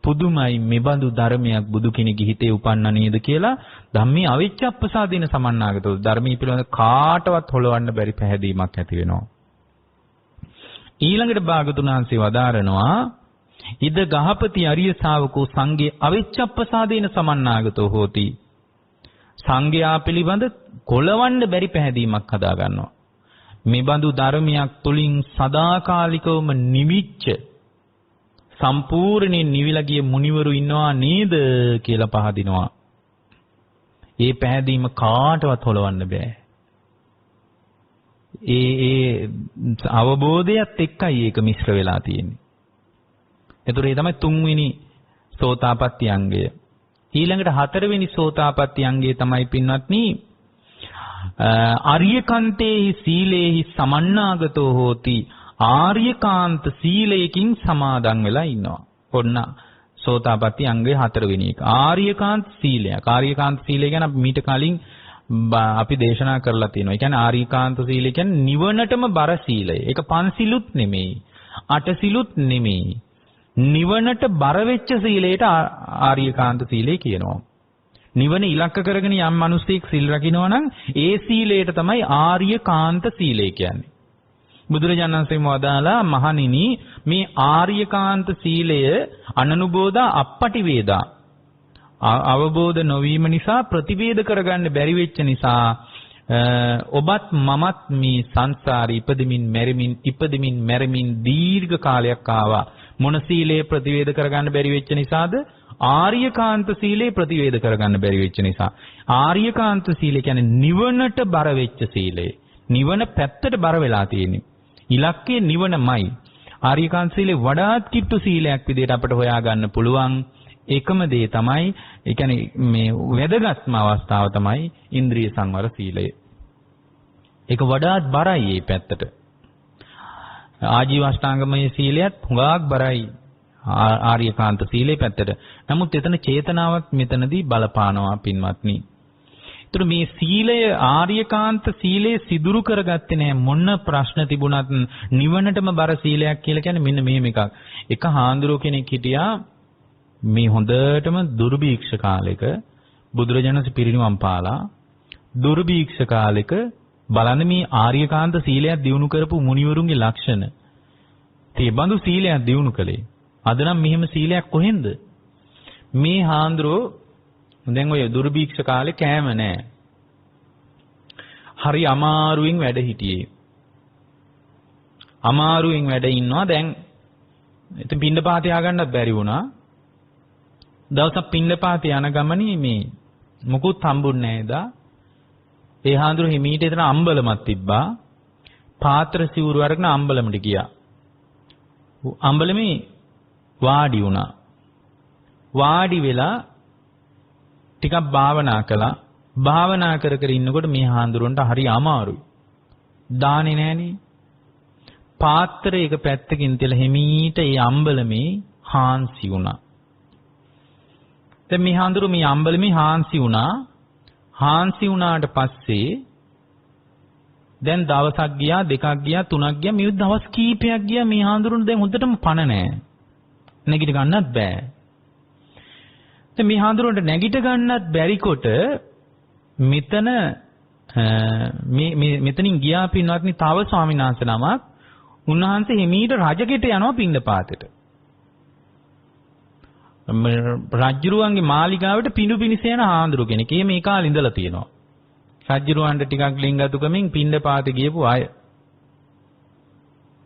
පුදුමයි මෙබඳු ධර්මයක් බුදු කෙනෙකුගේ හිතේ උපන්න නේද කියලා ධම්මේ අවිච්ඡප්පසාදීන සමන්නාගතෝ ධර්මයේ පිළිබඳ කාටවත් හොලවන්න බැරි පැහැදීමක් ඇති වෙනවා. ඊළඟට භාගතුන් වහන්සේ වදාරනවා ඉද ගහපති අරිය ශාවකෝ සංඝේ අවිච්ඡප්පසාදීන සමන්නාගතෝ හෝති. සංඝයා පිළිබඳ කොලවන්න බැරි පැහැදීමක් හදා ගන්නවා. මේ බඳු ධර්මයක් තුලින් සදාකාලිකවම නිවිච්ච සම්පූර්ණයෙන් නිවිලා ගිය මුනිවරු ඉන්නවා නේද කියලා පහදිනවා. ඒ පැහැදීම කාටවත් හොලවන්න බෑ. ඒ අවබෝධයත් එක්කයි ඒක මිශ්‍ර වෙලා තියෙන්නේ. ඒතර ඒ තමයි තුන්වෙනි සෝතාපට්ටි අංගය. ඊළඟට හතරවෙනි සෝතාපට්ටි අංගය තමයි පින්වත්නි ආර්යකාන්තේහි සීලේහි සමන්නාගතෝ හෝති. ආර්යකාන්ත සීලයකින් සමාදන් වෙලා ඉන්නවා. ඔන්න සෝතාපට්ටි අංගයේ හතරවෙනි එක. ආර්යකාන්ත සීලයක්. ආර්යකාන්ත සීලය ගැන අපි මීට කලින් අපි දේශනා කරලා තියෙනවා. ඒ කියන්නේ ආර්යකාන්ත සීලය කියන්නේ නිවනටම බර සීලය. ඒක පන්සිලුත් නෙමෙයි. අටසිලුත් නෙමෙයි. නිවනට බර වෙච්ච සීලයට ආර්යකාන්ත සීලය කියනවා. නිවන ඉලක්ක කරගෙන යම් මිනිස්සෙක් සීල් රකින්නවා නම් ඒ සීලයට තමයි ආර්යකාන්ත සීලය කියන්නේ. බුදුරජාණන් වහන්සේ වදාලා මහණෙනි මේ ආර්යකාන්ත සීලය අනනුබෝධා අපපටි වේදා අවබෝධ නොවීම නිසා ප්‍රතිවේද කරගන්න බැරි වෙච්ච නිසා ඔබත් මමත් මේ සංසාරේ ඉපදෙමින් මැරෙමින් දීර්ඝ කාලයක් ආවා. මොන සීලය ප්‍රතිවේද කරගන්න බැරි වෙච්ච නිසාද? ආර්යකාන්ත සීලය ප්‍රතිවේද කරගන්න බැරි වෙච්ච නිසා. ආර්යකාන්ත සීලය කියන්නේ නිවනට බර වෙච්ච සීලය. නිවන පැත්තට බර වෙලා තියෙන්නේ. ඉලක්කය නිවනමයි. ආර්යකාන්ත සීලය වඩාත් කිට්ටු සීලයක් විදිහට අපිට හොයාගන්න පුළුවන්. එකම දේ තමයි ඒ කියන්නේ මේ වැදගත්ම අවස්ථාව තමයි ඉන්ද්‍රිය සංවර සීලය. ඒක වඩාත් බරයි මේ පැත්තට. ආජීව අෂ්ටාංගමයේ සීලයත් හුඟක් බරයි ආර්යකාන්ත සීලේ පැත්තට. නමුත් එතන චේතනාවක් මෙතනදී බලපානවා පින්වත්නි. ඒතර මේ සීලය ආර්යකාන්ත සීලේ සිදුරු කරගත්තේ නැහැ. මොන ප්‍රශ්න තිබුණත් නිවනටම බර සීලයක් කියලා කියන්නේ මෙන්න මෙහෙම එකක්. එක හාමුදුරුවෝ කෙනෙක් හිටියා මේ හොඳටම දුර්භීක්ෂ කාලෙක බුදුරජාණන් පිරිනිවන් පාලා දුර්භීක්ෂ කාලෙක බලන්න මේ ආර්යකාන්ත සීලයක් දිනු කරපු මුනිවරුන්ගේ ලක්ෂණ. ඒ බඳු සීලයක් දිනු කළේ. අද නම් මෙහෙම සීලයක් කොහෙන්ද? මේ හාන්දරෝ දැන් ඔය දුර්භීක්ෂ කාලේ කෑම නැහැ. හරි අමාරුවෙන් වැඩ හිටියේ. අමාරුවෙන් වැඩ ඉන්නවා. දැන් ඉතින් පින්නපාතේ ආගන්නත් බැරි වුණා. දවසක් පින්නපාතේ යන ගමනේ මේ මොකුත් හම්බුන්නේ නැහැ දා. ඒ හාන්දරෝ හිමීට එතන අම්බලමක් තිබ්බා. පාත්‍ර සිවුරු අරගෙන අම්බලමට ගියා. අම්බලමේ වාඩි වුණා. වාඩි වෙලා ටිකක් භාවනා කළා. භාවනා කර කර ඉන්නකොට මේ හාන්දරොන්ට හරි අමාරුයි. දාන්නේ නැහනේ. පාත්‍රය එක පැත්තකින් තියලා හිමීට ඒ අම්බලමේ හාන්සි වුණා. දැන් මේ හාන්දරෝ මේ අම්බලමේ හාන්සි වුණා. හාන්සි වුණාට පස්සේ දැන් දවසක් ගියා, දෙකක් ගියා, තුනක් ගියා, මේ දවස් කීපයක් ගියා මේ හාන්දරුන් දැන් හොඳටම පණ නැහැ. නැගිට ගන්නත් බෑ. දැන් මේ හාන්දරුන්ට නැගිට ගන්නත් බැරි කොට මෙතනින් ගියා පින්වත්නි තව ස්වාමීන් වහන්සේ නමක් උන්වහන්සේ හිමීට රජගෙට යනවා පින්ඩපාතෙට. රජ්ජුරුවන්ගේ මාලිගාවට පිඬු පිනිස යන හාන්දරු කෙනෙක්. මේ කාලේ ඉඳලා තියෙනවා. රජ්ජුරුවන්ට ටිකක් ලිංගතුකමින් පින්ඩපාතේ ගියපු අය.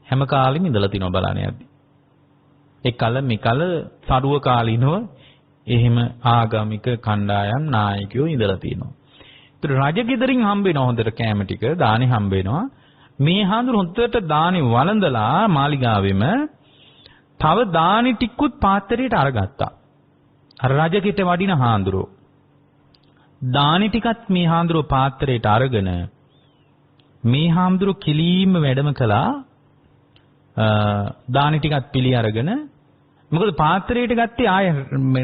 හැම කාලෙම ඉඳලා තිනවා බලන්න යද්දි. එකල මෙකල සරුව කාලිනව එහෙම ආගමික කණ්ඩායම් නායකයෝ ඉඳලා තිනවා. ඒතර රජගෙදරින් හම්බ වෙන හොඳට කැම ටික දානේ හම්බ වෙනවා. මේ හාමුදුරු හොඳට දානේ වළඳලා මාලිගාවෙම තව දානේ ටිකුත් පාත්‍රයට අරගත්තා. අර රජගෙට වඩින හාමුදුරු දානේ ටිකත් මේ හාමුදුරු පාත්‍රයට අරගෙන මේ හාමුදුරු කිලීම වැඩම කළා. දානේ ටිකත් පිළි අරගෙන මොකද පාත්‍රයට ගත්තේ ආය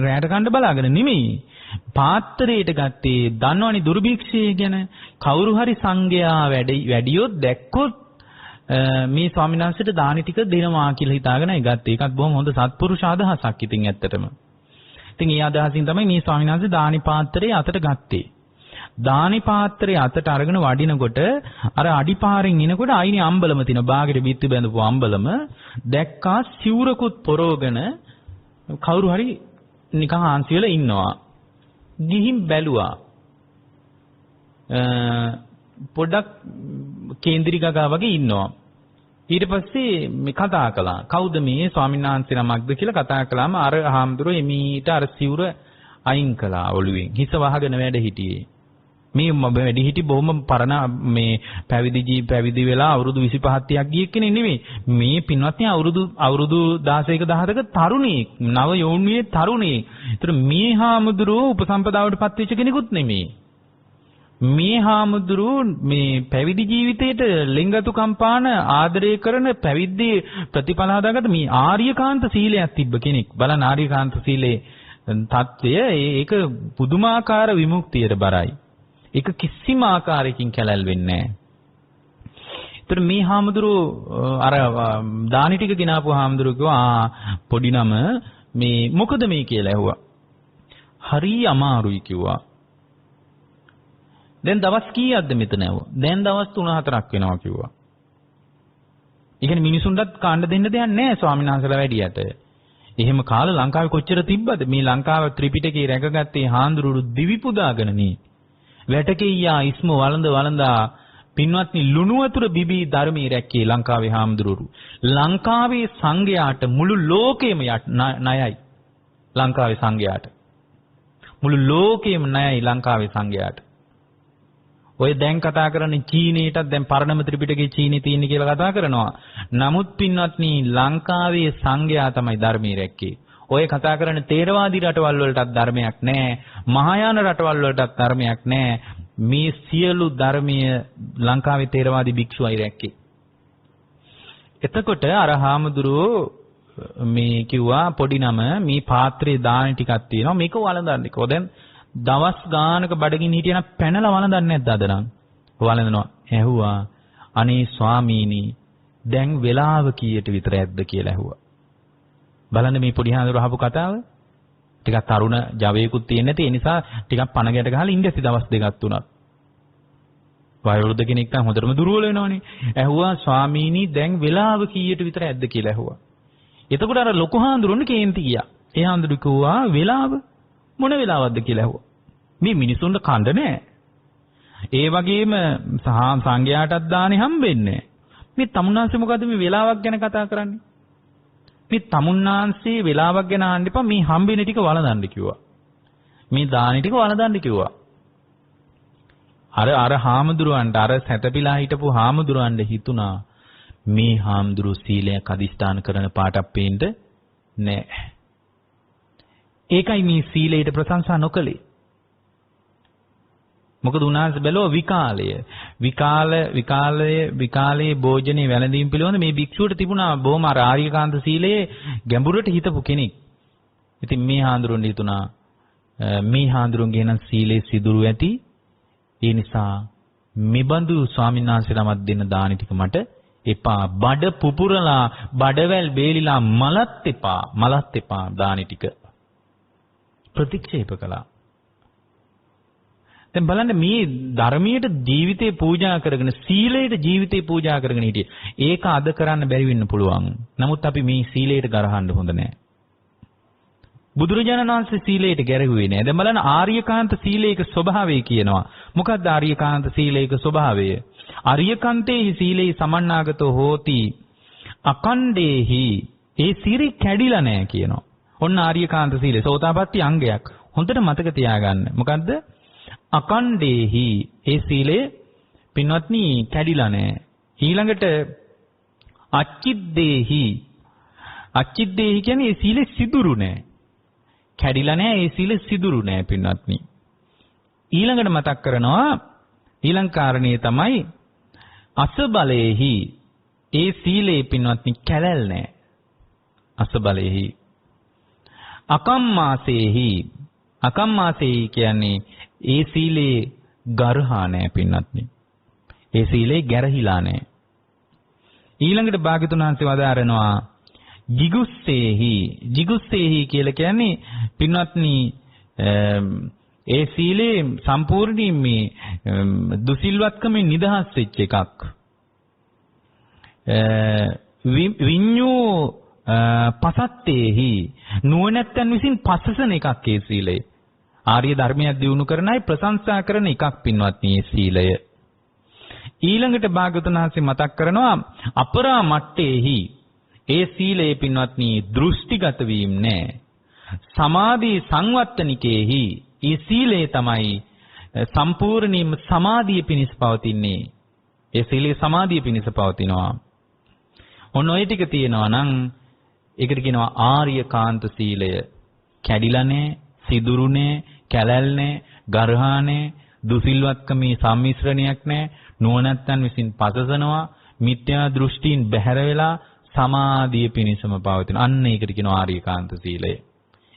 රැයට කන්න බලාගෙන නෙමෙයි. පාත්‍රයට ගත්තේ දන්නවනේ දුර්භීක්ෂය ගැන. කවුරු හරි සංඝයා වැඩියොත් දැක්කොත් මේ ස්වාමීන් වහන්සේට දානි ටික දෙනවා කියලා හිතාගෙනයි ගත්තේ. ඒකත් බොහොම හොඳ සත්පුරුෂ අදහසක් ඉතින් ඇත්තටම. ඉතින් ඒ අදහසින් තමයි මේ ස්වාමීන් වහන්සේ දානි පාත්‍රය අතට ගත්තේ. දානි පාත්‍රය අතට අරගෙන වඩිනකොට අර අඩිපාරෙන් එනකොට අයිනේ අම්බලම තියෙන බාගෙට බිත්ති බැඳපු අම්බලම දැක්කා සිවුරකුත් පොරෝගෙන කවුරු හරි නිකන් ආන්සි වෙලා ඉන්නවා. ගිහින් බැලුවා. පොඩක් කේන්ද්‍රී ගගා වගේ ඉන්නවා. ඊට පස්සේ මේ කතා කළා. කවුද මේ ස්වාමීන් වහන්සේ නමක්ද කියලා කතා කළාම අර හාමුදුරුවෝ එමීට අර සිවුර අයින් කළා ඔළුවෙන්. හිස වහගෙන වැඩ හිටියේ. මේ වැඩි හිටි බොහොම පරණ මේ පැවිදි වෙලා අවුරුදු 25 30ක් ගිය කෙනෙක් නෙමෙයි. මේ පින්වත්නි අවුරුදු 16ක 17ක තරුණියෙක්, නව යෞවනයේ තරුණියෙක්. ඒතර මේ හාමුදුරුවෝ උපසම්පදාවට පත් වෙච්ච කෙනෙකුත් නෙමෙයි. මේ හාමුදුරුවෝ මේ පැවිදි ජීවිතේට ලිංගතුකම් පාන ආදරය කරන පැවිද්දේ ප්‍රතිඵල හදාගත්ත මේ ආර්යකාන්ත සීලයක් තිබ්බ කෙනෙක්. බලන්න ආර්යකාන්ත සීලේ தත්ත්වය ඒක පුදුමාකාර විමුක්තියට බරයි. ඒක කිසිම ආකාරයකින් කැලැල් වෙන්නේ නැහැ. ඒතර මේ හාමුදුරුවෝ අර දානි ටික ගෙනාපු හාමුදුරුවෝ කිව්වා පොඩි නම මේ මොකද මේ කියලා ඇහුවා. හරි අමාරුයි කිව්වා. දැන් දවස් කීයක්ද මෙතන ඇහුවා. දැන් දවස් 3-4ක් වෙනවා කිව්වා. ඒ කියන්නේ මිනිසුන්ටත් කාණ්ඩ දෙන්න දෙයක් නැහැ ස්වාමීන් වහන්සේලා වැඩියට. එහෙම කාලේ ලංකාවේ කොච්චර තිබ්බද? මේ ලංකාව ත්‍රිපිටකේ රැකගත්තේ හාමුදුරුවෝ දිවි පුදාගෙන නේ. වැටකෙයියා ඉස්ම වළඳා පින්වත්නි ලුණු වතුර බිබී ධර්මයේ රැක්කේ ලංකාවේ හාමුදුරුවෝ. ලංකාවේ සංඝයාට මුළු ලෝකෙම ණයයි. ලංකාවේ සංඝයාට මුළු ලෝකෙම ණයයි ලංකාවේ සංඝයාට. ඔය දැන් කතා කරන්නේ චීනයටත් දැන් පරණම ත්‍රිපිටකයේ චීනේ තියෙන කියලා කතා කරනවා. නමුත් පින්වත්නි ලංකාවේ සංඝයා තමයි ධර්මයේ රැක්කේ. ඔය කතා කරන තේරවාදී රටවල් වලටත් ධර්මයක් නැහැ. මහායාන රටවල් වලටත් ධර්මයක් නැහැ. මේ සියලු ධර්මීය ලංකාවේ තේරවාදී භික්ෂුවයි රැක්කේ. එතකොට අර හාමුදුරුවෝ මේ කිව්වා පොඩි නම මේ පාත්‍රයේ දාන ටිකක් තියෙනවා මේක වළඳන්න කිව්වා. දැන් දවස් ගානක බඩගින්න හිටියනම් පැනලා වළඳන්නේ නැද්ද අද නම්? වළඳනවා. ඇහුවා අනේ ස්වාමීනි දැන් වෙලාව කීයට විතර ඇද්ද කියලා ඇහුවා. බලන්න මේ පොඩි හාමුදුරුවෝ අහපු කතාව. ටිකක් තරුණ ජවයකුත් තියෙන නැති ඒ නිසා ටිකක් පණ ගැට ගහලා ඉඳි දවස් දෙකක් තුනක්. වයෝවෘද්ධ කෙනෙක් නම් හොඳටම දුර්වල වෙනවනේ. ඇහුවා ස්වාමීනි දැන් වෙලාව කීයට විතර ඇද්ද කියලා ඇහුවා. එතකොට අර ලොකු හාමුදුරනේ කේන්ති ගියා. ඒ හාමුදුරු කිව්වා වෙලාව මොන වෙලාවක්ද කියලා ඇහුවා. මේ මිනිසුන්ට කණ්ඩ නැහැ. ඒ වගේම සංඝයාටත් දානේ හම්බෙන්නේ නැහැ. මේ තමුන්නාන්සේ මොකද මේ වෙලාවක් ගැන කතා කරන්නේ? මේ තමුන්නාන්සේ වෙලාවක් ගැන අහන්න එපා මේ හම්බෙන ටික වළඳන්න කිව්වා. මේ දානේ ටික වළඳන්න කිව්වා. අර හාමුදුරුවන්ට අර සැතපීලා හිටපු හාමුදුරුවන්ට හිතුණා මේ හාමුදුරු සීලයක් අදිස්ථාන කරන පාටක් පේන්න නැහැ. ඒකයි මේ සීලයට ප්‍රශංසා නොකළේ. මොකද උන්වහන්සේ බැලුවා විකාලයේ භෝජනේ වැළඳීම් පිළිබඳ මේ භික්ෂුවට තිබුණා බොහොම ආර්යකාන්ත සීලයේ ගැඹුරට හිතපු කෙනෙක්. ඉතින් මේ හාමුදුරුවන්ට හිතුණා මේ හාමුදුරුවන්ගේ නම් සීලේ සිදුරු ඇති. ඒ නිසා මෙබඳු ස්වාමීන් වහන්සේ නමක් දෙන්න දානි ටික මට එපා. බඩ පුපුරලා බඩවැල් බේලිලා මලත් එපා දානි ටික ප්‍රතික්ෂේප කළා. දැන් බලන්න මේ ධර්මයට ජීවිතේ පූජා කරගෙන සීලයට ජීවිතේ පූජා කරගෙන හිටියේ. ඒක අද කරන්න බැරි වෙන්න පුළුවන්. නමුත් අපි මේ සීලයට ගරහන්න හොඳ නැහැ. බුදුරජාණන් වහන්සේ සීලයට ගැරහුවේ නෑ. දැන් බලන්න ආර්යකාන්ත සීලයක ස්වභාවය කියනවා. මොකක්ද ආර්යකාන්ත සීලයක ස්වභාවය? ආර්යකාන්තේ සීලේ සමන්නාගතෝ හෝති අකණ්ඩේහි. ඒ සීරි කැඩිලා නෑ කියනවා. ඔන්න ආර්යකාන්ත සීලය සෝතාපට්ටි අංගයක්. හොඳට මතක තියාගන්න. මොකද්ද? අකණ්ඩේහි. ඒ සීලය පින්වත්නි කැඩිලා නෑ. ඊළඟට අච්චිද්දේහි. අච්චිද්දේහි කියන්නේ ඒ සීලෙ සිදුරු නෑ. කැඩිලා නෑ. ඒ සීල සිදුරු නෑ පින්වත්නි. ඊළඟට මතක් කරනවා ඊළඟ කාරණේ තමයි අසබලේහි. ඒ සීලේ පින්වත්නි කැලැල් නෑ. අසබලේහි. අකම්මාසේහි. අකම්මාසේහි කියන්නේ ඒ සීලේ ගර්හා නෑ පින්වත්නි. ඒ සීලේ ගැරහිලා නෑ. ඊළඟට භාග්‍යතුන් වහන්සේ වදාරනවා jigussේහි. jigussේහි කියලා කියන්නේ පින්වත්නි ඒ සීලේ සම්පූර්ණයෙන් මේ දුසිල්වත්කමෙන් නිදහස් වෙච්ච එකක්. විඤ්ඤෝ පසත්තේහි. නුවණැත්තන් විසින් පසසන එකක් ඒ සීලය. ආර්ය ධර්මයක් දියුණු කරන අය ප්‍රශංසා කරන එකක් පින්වත්නි මේ සීලය. ඊළඟට භාග්‍යවතුන් වහන්සේ මතක් කරනවා අපරාමට්ඨේහි. ඒ සීලේ පින්වත්නි දෘෂ්ටිගත වීම නෑ. සමාධි සංවත්තනිකේහි. ඒ සීලේ තමයි සම්පූර්ණයෙන්ම සමාධිය පිණිස පවතින්නේ. ඒ සීලේ සමාධිය පිණිස පවතිනවා. ඔන්න ඔය ටික තියෙනවා නම් ඒකට කියනවා ආර්යකාන්ත සීලය. කැඩිලා නෑ, සිදුරු නෑ, කැලැල් නෑ, ගර්හා නෑ, දුසිල්වත්කමේ සම්මිශ්‍රණයක් නෑ, නුවණැත්තන් විසින් පසසනවා, මිත්‍යා දෘෂ්ටීන් බැහැර වෙලා සමාධිය පිණිසම පවතින. අන්න ඒකට කියනවා ආර්යකාන්ත සීලය.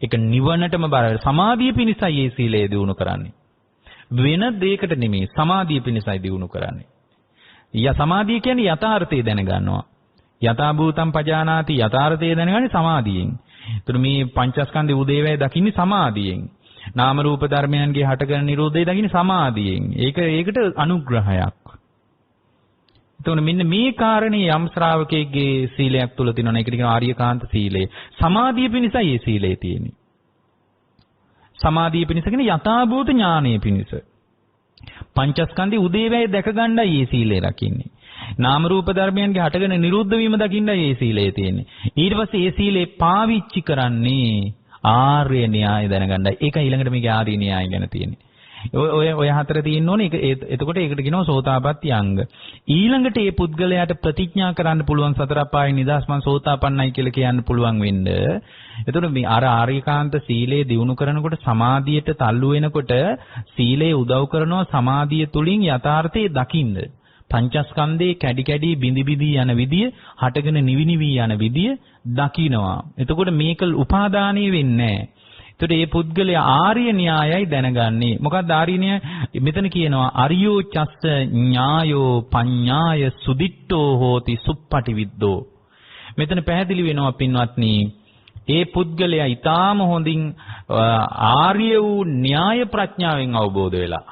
ඒක නිවනටම බර සමාධිය පිණිසයි මේ සීලය දිනු කරන්නේ. වෙන දෙයකට නෙමෙයි සමාධිය පිණිසයි දිනු කරන්නේ. සමාධිය කියන්නේ යථාර්ථය දැනගන්නවා. යථා භූතම් පජානාති යථාර්ථය දැනගන්නේ සමාධියෙන්. ඒතර මේ පංචස්කන්ධේ උදේවැය දකින්නේ සමාධියෙන්. නාම රූප ධර්මයන්ගේ හටගෙන නිරෝධය දකින්නේ සමාධියෙන්. ඒකට අනුග්‍රහයක්. එතකොට මෙන්න මේ කාරණේ යම් ශ්‍රාවකයෙක්ගේ සීලයක් තුල තියෙනවා. ඒකට කියනවා ආර්යකාන්ත සීලය. සමාධිය පිණිසයි මේ සීලය තියෙන්නේ. සමාධිය පිණිස කියන්නේ යථාභූත ඥානය පිණිස. පංචස්කන්ධේ උදේවැය දැක ගන්නයි මේ සීලය රකින්නේ. නාම රූප ධර්මයන්ගේ හටගෙන නිරුද්ධ වීම දකින්නයි මේ සීලය තියෙන්නේ. ඊට පස්සේ මේ සීලේ පාවිච්චි කරන්නේ ආර්ය න්‍යාය දැනගන්නයි. ඒකයි ඊළඟට මේකේ ආර්ය න්‍යාය ගැන තියෙන්නේ. ඔය හතර තියෙන්න ඕනේ. එතකොට ඒකට කියනවා සෝතාපට්ටි අංග. ඊළඟට මේ පුද්ගලයාට ප්‍රතිඥා කරන්න පුළුවන් සතර අපායේ නිදහස් මං සෝතාපන්නයි කියලා කියන්න පුළුවන් වෙන්න. එතකොට මේ අර ආර්යකාන්ත සීලය දිනු කරනකොට සමාධියට තල්ලු වෙනකොට සීලය උදව් කරනවා සමාධිය තුලින් යථාර්ථය දකින්න. පංචස්කන්ධේ කැඩි කැඩි බිඳි බිඳි යන විදිය, හටගෙන නිවිනිවි යන විදිය දකින්නවා. එතකොට මේක උපාදානීය වෙන්නේ නැහැ. එතකොට මේ පුද්ගලයා ආර්ය න්‍යායයි දැනගන්නේ. මොකක්ද ආර්ය න්‍යාය? මෙතන කියනවා අරියෝ චස්ස ඥායෝ පඤ්ඤාය සුදිට්ඨෝ හෝති සුප්පටිවිද්දෝ. මෙතන පැහැදිලි වෙනවා පින්වත්නි, ඒ පුද්ගලයා ඊටාම හොඳින් ආර්ය වූ න්‍යාය ප්‍රඥාවෙන් අවබෝධ වෙලා.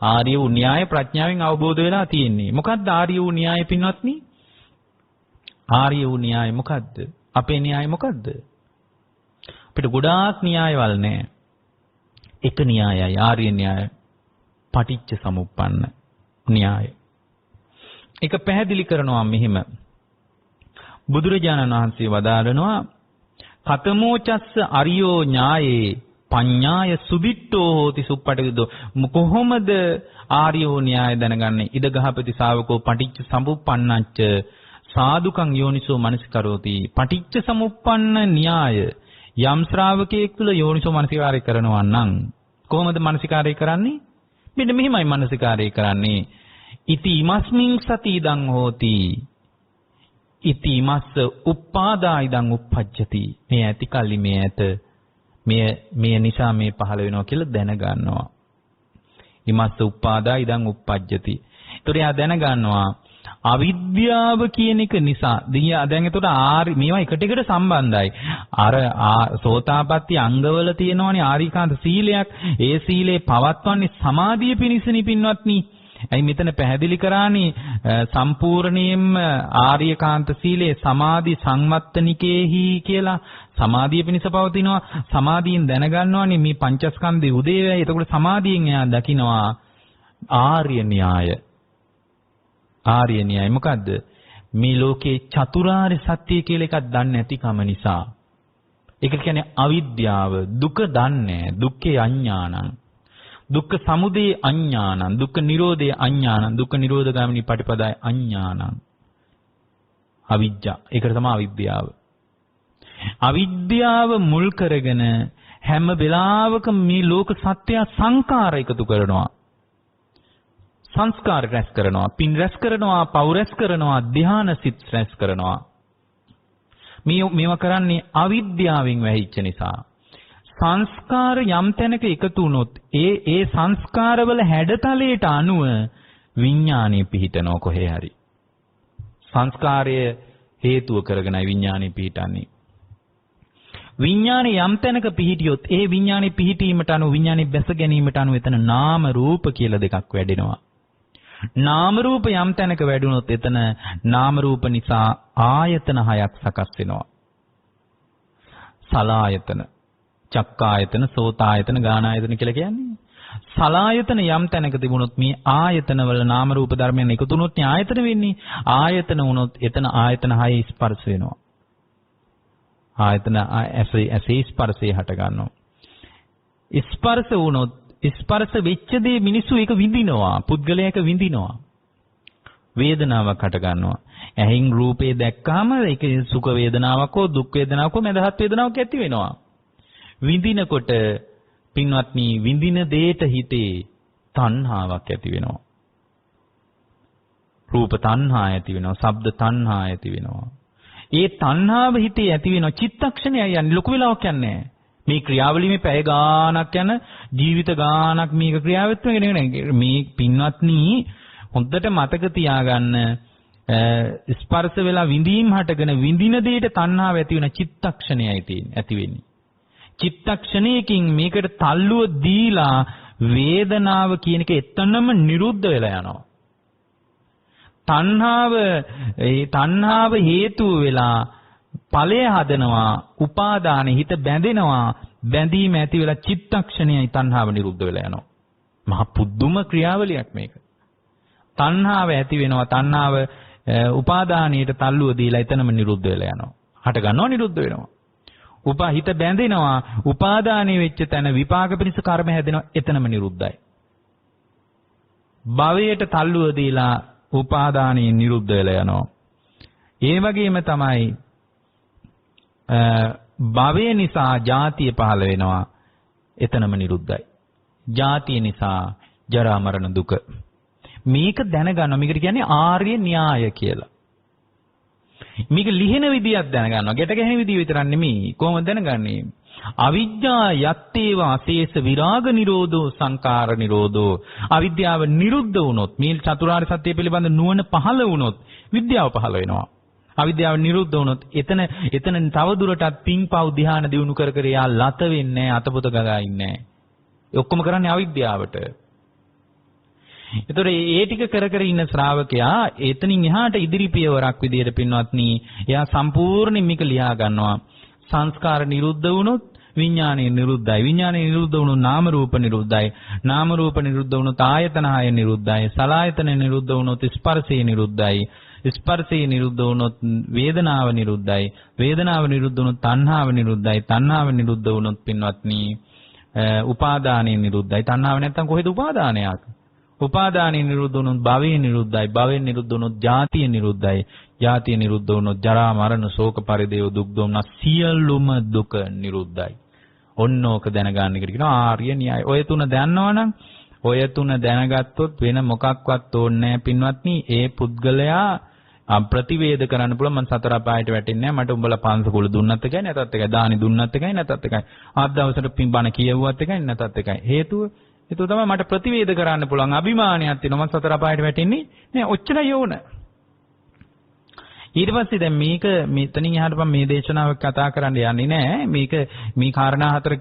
ආර්ය වූ න්‍යාය ප්‍රඥාවෙන් අවබෝධ වෙලා තියෙන්නේ. මොකද්ද ආර්ය වූ න්‍යාය පින්වත්නි? ආර්ය වූ න්‍යාය මොකද්ද? අපේ න්‍යාය මොකද්ද? අපිට ගොඩාක් න්‍යායවල නැහැ. එක න්‍යායයි ආර්ය න්‍යාය. පටිච්ච සමුප්පන්න න්‍යාය. ඒක පැහැදිලි කරනවා මෙහිම. බුදුරජාණන් වහන්සේ වදාරනවා කතමෝචස්ස අරියෝ ඥායේ පඤ්ඤාය සුදිට්ඨෝ හෝති සුප්පටිවිදෝ. කොහොමද ආර්යෝ න්‍යාය දැනගන්නේ? ඉද ගහපති ශාවකෝ පටිච්ච සමුප්පන්නච්ච සාදුකං යෝනිසෝ මනසිකරෝති. පටිච්ච සමුප්පන්න න්‍යාය යම් ශ්‍රාවකයෙක් තුළ යෝනිසෝ මනසිකාරය කරනවා නම් කොහොමද මනසිකාරය කරන්නේ? මෙන්න මෙහිමයි මනසිකාරය කරන්නේ. ඉති ඉමස්මින් සති ඉදං හෝති. ඉති ඉමස්ස උප්පාදා ඉදං උප්පජ්ජති. මේ ඇති කල්ලි මේ ඇත මේ නිසා මේ පහළ වෙනවා කියලා දැනගන්නවා. ඉමස්ස උප්පාදා ඉදං උප්පජ්ජති. ඒතර එයා දැනගන්නවා අවිද්‍යාව කියන එක නිසා. දැන් එතකොට ආරි මේවා එකට එකට සම්බන්ධයි. අර සෝතාපට්ටි අංගවල තියෙනවනේ ආරිකාන්ත සීලයක්. ඒ සීලේ පවත්වන්නේ සමාධිය පිණිසනේ පින්වත්නි. ඇයි මෙතන පැහැදිලි කරානේ සම්පූර්ණයෙන්ම ආර්යකාන්ත සීලේ සමාධි සංවත්තනිකේහි කියලා. සමාධිය පිණිස පවතිනවා. සමාධියෙන් දැනගන්නවානේ මේ පංචස්කන්ධේ උදේවැය. එතකොට සමාධියෙන් එයා දකිනවා ආර්ය න්‍යාය. ආර්ය න්‍යාය මොකද්ද? මේ ලෝකේ චතුරාර්ය සත්‍ය කියලා එකක් දන්නේ නැතිකම නිසා. ඒක කියන්නේ අවිද්‍යාව. දුක දන්නේ. දුක්ඛේ අඥානං. දුක්ඛ සමුදය අඥානං. දුක්ඛ නිරෝධය අඥානං. දුක්ඛ නිරෝධ ගාමිනී පටිපදාය අඥානං. අවිජ්ජා. ඒකට තමයි අවිද්‍යාව. අවිද්‍යාව මුල් කරගෙන හැම වෙලාවකම මේ ලෝක සත්‍ය සංකාර එකතු කරනවා. සංස්කාර රැස් කරනවා, පින් රැස් කරනවා, පව් රැස් කරනවා, ධ්‍යාන සිත් රැස් කරනවා. මේවා කරන්නේ අවිද්‍යාවෙන් වැහිච්ච නිසා. සංස්කාර යම් තැනක එකතු වුණොත් ඒ සංස්කාරවල හැඩතලයට අනුව විඥානය පිහිටනවා කොහේ හරි. සංස්කාරය හේතුව කරගෙනයි විඥානය පිහිටන්නේ. විඥානේ යම් තැනක පිහිටියොත් ඒ විඥානේ පිහිටීමට අනුව විඥානේ බැස ගැනීමට අනුව එතන නාම රූප කියලා දෙකක් වැඩෙනවා. නාම රූප යම් තැනක වැඩුණොත් එතන නාම රූප නිසා ආයතන හයක් සකස් වෙනවා. සලායතන, චක්කායතන, සෝතායතන, ගානායතන කියලා කියන්නේ. සලායතන යම් තැනක තිබුණොත් මේ ආයතනවල නාම රූප ධර්මයන් එකතු වුණොත් නේ ආයතන වෙන්නේ. ආයතන වුණොත් එතන ආයතන හය ස්පර්ශ වෙනවා. ආයතන ඇසේ ස්පර්ශය හට ගන්නවා. ස්පර්ශ වුණොත් ස්පර්ශ වෙච්ච දේ මිනිස්සු ඒක විඳිනවා. පුද්ගලයා ඒක විඳිනවා. වේදනාවක් හට ගන්නවා. ඇහෙන් රූපේ දැක්කාම ඒක සුඛ වේදනාවක් හෝ දුක් වේදනාවක් හෝ මදහත් වේදනාවක් ඇති වෙනවා. විඳිනකොට පින්වත්නි විඳින දෙයට හිතේ තණ්හාවක් ඇති වෙනවා. රූප තණ්හා ඇති වෙනවා. ශබ්ද තණ්හා ඇති වෙනවා. ඒ තණ්හාව හිතේ ඇති වෙනවා. චිත්තක්ෂණයයි යන්නේ. ලොකු වෙලාවක් යන්නේ නැහැ. මේ ක්‍රියාවලියේ මේ පැය ගාණක් යන ජීවිත ගාණක් මේක ක්‍රියාවත් වෙන්නේ නැහැ. මේ පින්වත්නි හොඳට මතක තියාගන්න ස්පර්ශ වෙලා විඳීම් හටගෙන විඳින දෙයට තණ්හාව ඇති වෙන චිත්තක්ෂණයයි තියෙන්නේ ඇති වෙන්නේ. චිත්තක්ෂණයකින් මේකට තල්ලුව දීලා වේදනාව කියන එක එතනම නිරුද්ධ වෙලා යනවා. තණ්හාව හේතු වෙලා ඵලය හදනවා, උපාදානෙ හිත බැඳෙනවා, බැඳීම ඇති වෙලා චිත්තක්ෂණයයි තණ්හාව නිරුද්ධ වෙලා යනවා. මහ පුදුම ක්‍රියාවලියක් මේක. තණ්හාව ඇති වෙනවා, තණ්හාව උපාදානයට තල්ලුව දීලා එතනම නිරුද්ධ වෙලා යනවා. හට ගන්නවා නිරුද්ධ වෙනවා. හිත බැඳෙනවා, උපාදානෙ වෙච්ච තැන විපාක පිණිස කර්ම හැදෙනවා, එතනම නිරුද්ධයි. භවයට තල්ලුව දීලා උපාදානෙ නිරුද්ධ වෙලා යනවා. ඒ වගේම තමයි භවය නිසා ජාතිය පහළ වෙනවා, එතනම නිරුද්ධයි. ජාතිය නිසා ජරා මරණ දුක. මේක දැනගන්නවා. මේකට කියන්නේ ආර්ය න්‍යාය කියලා. මේක ලිහින විදියක් දැනගන්නවා. ගැට ගැහෙන විදිය විතරක් නෙමෙයි. කොහොමද දැනගන්නේ? අවිජ්ජා යත්තේව අශේෂ විරාග නිරෝධෝ සංකාර නිරෝධෝ. අවිද්‍යාව නිරුද්ධ වුණොත්, මේ චතුරාර්ය සත්‍ය පිළිබඳ නුවණ පහළ වුණොත් විද්‍යාව පහළ වෙනවා. අවිද්‍යාව නිරුද්ධ වුණොත් එතන තව දුරටත් පිංපව් ධ්‍යාන දිනු කර කර යා ලත වෙන්නේ අතපොත ගගා ඉන්නේ. ඒ ඔක්කොම කරන්නේ අවිද්‍යාවට. ඒතොර ඒ ටික කර කර ඉන්න ශ්‍රාවකයා එතනින් එහාට ඉදිරි පියවරක් විදියට පින්වත්නි එයා සම්පූර්ණයෙන් මේක ලියා ගන්නවා. සංස්කාර නිරුද්ධ වුණොත් විඥානය නිරුද්ධයි. විඥානය නිරුද්ධ වුණොත් නාම රූප නිරුද්ධයි. නාම රූප නිරුද්ධ වුණොත් ආයතන හය නිරුද්ධයි. සලආයතන නිරුද්ධ වුණොත් ස්පර්ශය නිරුද්ධයි. ස්පර්ශය නිරුද්ධ වුණොත් වේදනාව නිරුද්ධයි. වේදනාව නිරුද්ධ වුණොත් තණ්හාව නිරුද්ධයි. තණ්හාව නිරුද්ධ වුණොත් පින්වත්නි උපාදානය නිරුද්ධයි. තණ්හාව නැත්තම් කොහෙද උපාදානයක්? උපාදානය නිරුද්ධ වුණොත් භවය නිරුද්ධයි. භවය නිරුද්ධ වුණොත් ජාතිය නිරුද්ධයි. ජාතිය නිරුද්ධ වුණොත් ජරා මරණ ශෝක පරිදේව දුක් දොම්නස් සියලුම දුක නිරුද්ධයි. ඔන්න ඕක දැනගන්න එකට කියනවා ආර්ය න්‍යාය. ඔය තුන දන්නවනම් ඔය තුන දැනගත්තොත් වෙන මොකක්වත් ඕනේ නැහැ පින්වත්නි. ඒ පුද්ගලයා ප්‍රතිවේද කරන්න පුළුවන් මම සතර අපායට වැටෙන්නේ නැහැ. මට උඹලා පංසකුල දුන්නත් එකයි නැතත් එකයි. දානි දුන්නත් එකයි නැතත් එකයි. ආත් දවසට පින්බණ කියවුවත් එකයි නැතත් එකයි. හේතුව තමයි මට ප්‍රතිවේද කරන්න පුළුවන් අභිමානයක් තියෙනවා. මම සතර අපායට වැටෙන්නේ නෑ. ඔච්චරයි ඕන. ඊට පස්සේ දැන් මේක මෙතනින් එහාට මම මේ දේශනාව කතා කරන්න යන්නේ නෑ. මේක මේ කාරණා හතර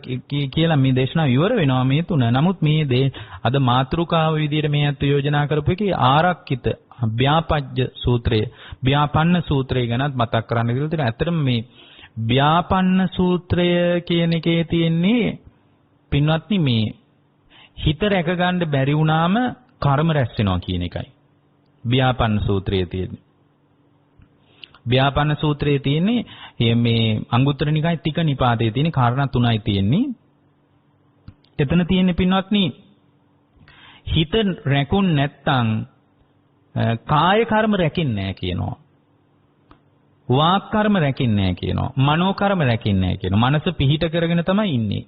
කියලා මේ දේශනාව ඉවර වෙනවා මේ තුන. නමුත් මේ අද මාතෘකාව විදිහට මේ අත් යෝජනා කරපු එකේ ආරක්කිත ව්‍යාපජ්ජ සූත්‍රය, ව්‍යාපන්න සූත්‍රය ගැනත් මතක් කරන්න කියලා තියෙනවා. ඇත්තටම මේ ව්‍යාපන්න සූත්‍රය කියන එකේ තියෙන්නේ පින්වත්නි මේ හිත රැක ගන්න බැරි වුණාම කර්ම රැස් වෙනවා කියන එකයි. ව්‍යාපන්න සූත්‍රයේ තියෙන්නේ. ව්‍යාපන්න සූත්‍රයේ තියෙන්නේ මේ අංගුත්තර නිකාය තික නිපාතයේ තියෙන කාරණා තුනයි තියෙන්නේ. එතන තියෙන්නේ පින්වත්නි හිත රැකුන් නැත්තම් කාය කර්ම රැකින්නේ නැහැ කියනවා. වාක් කර්ම රැකින්නේ නැහැ කියනවා. මනෝ කර්ම රැකින්නේ නැහැ කියනවා. මනස පිහිට කරගෙන තමයි ඉන්නේ.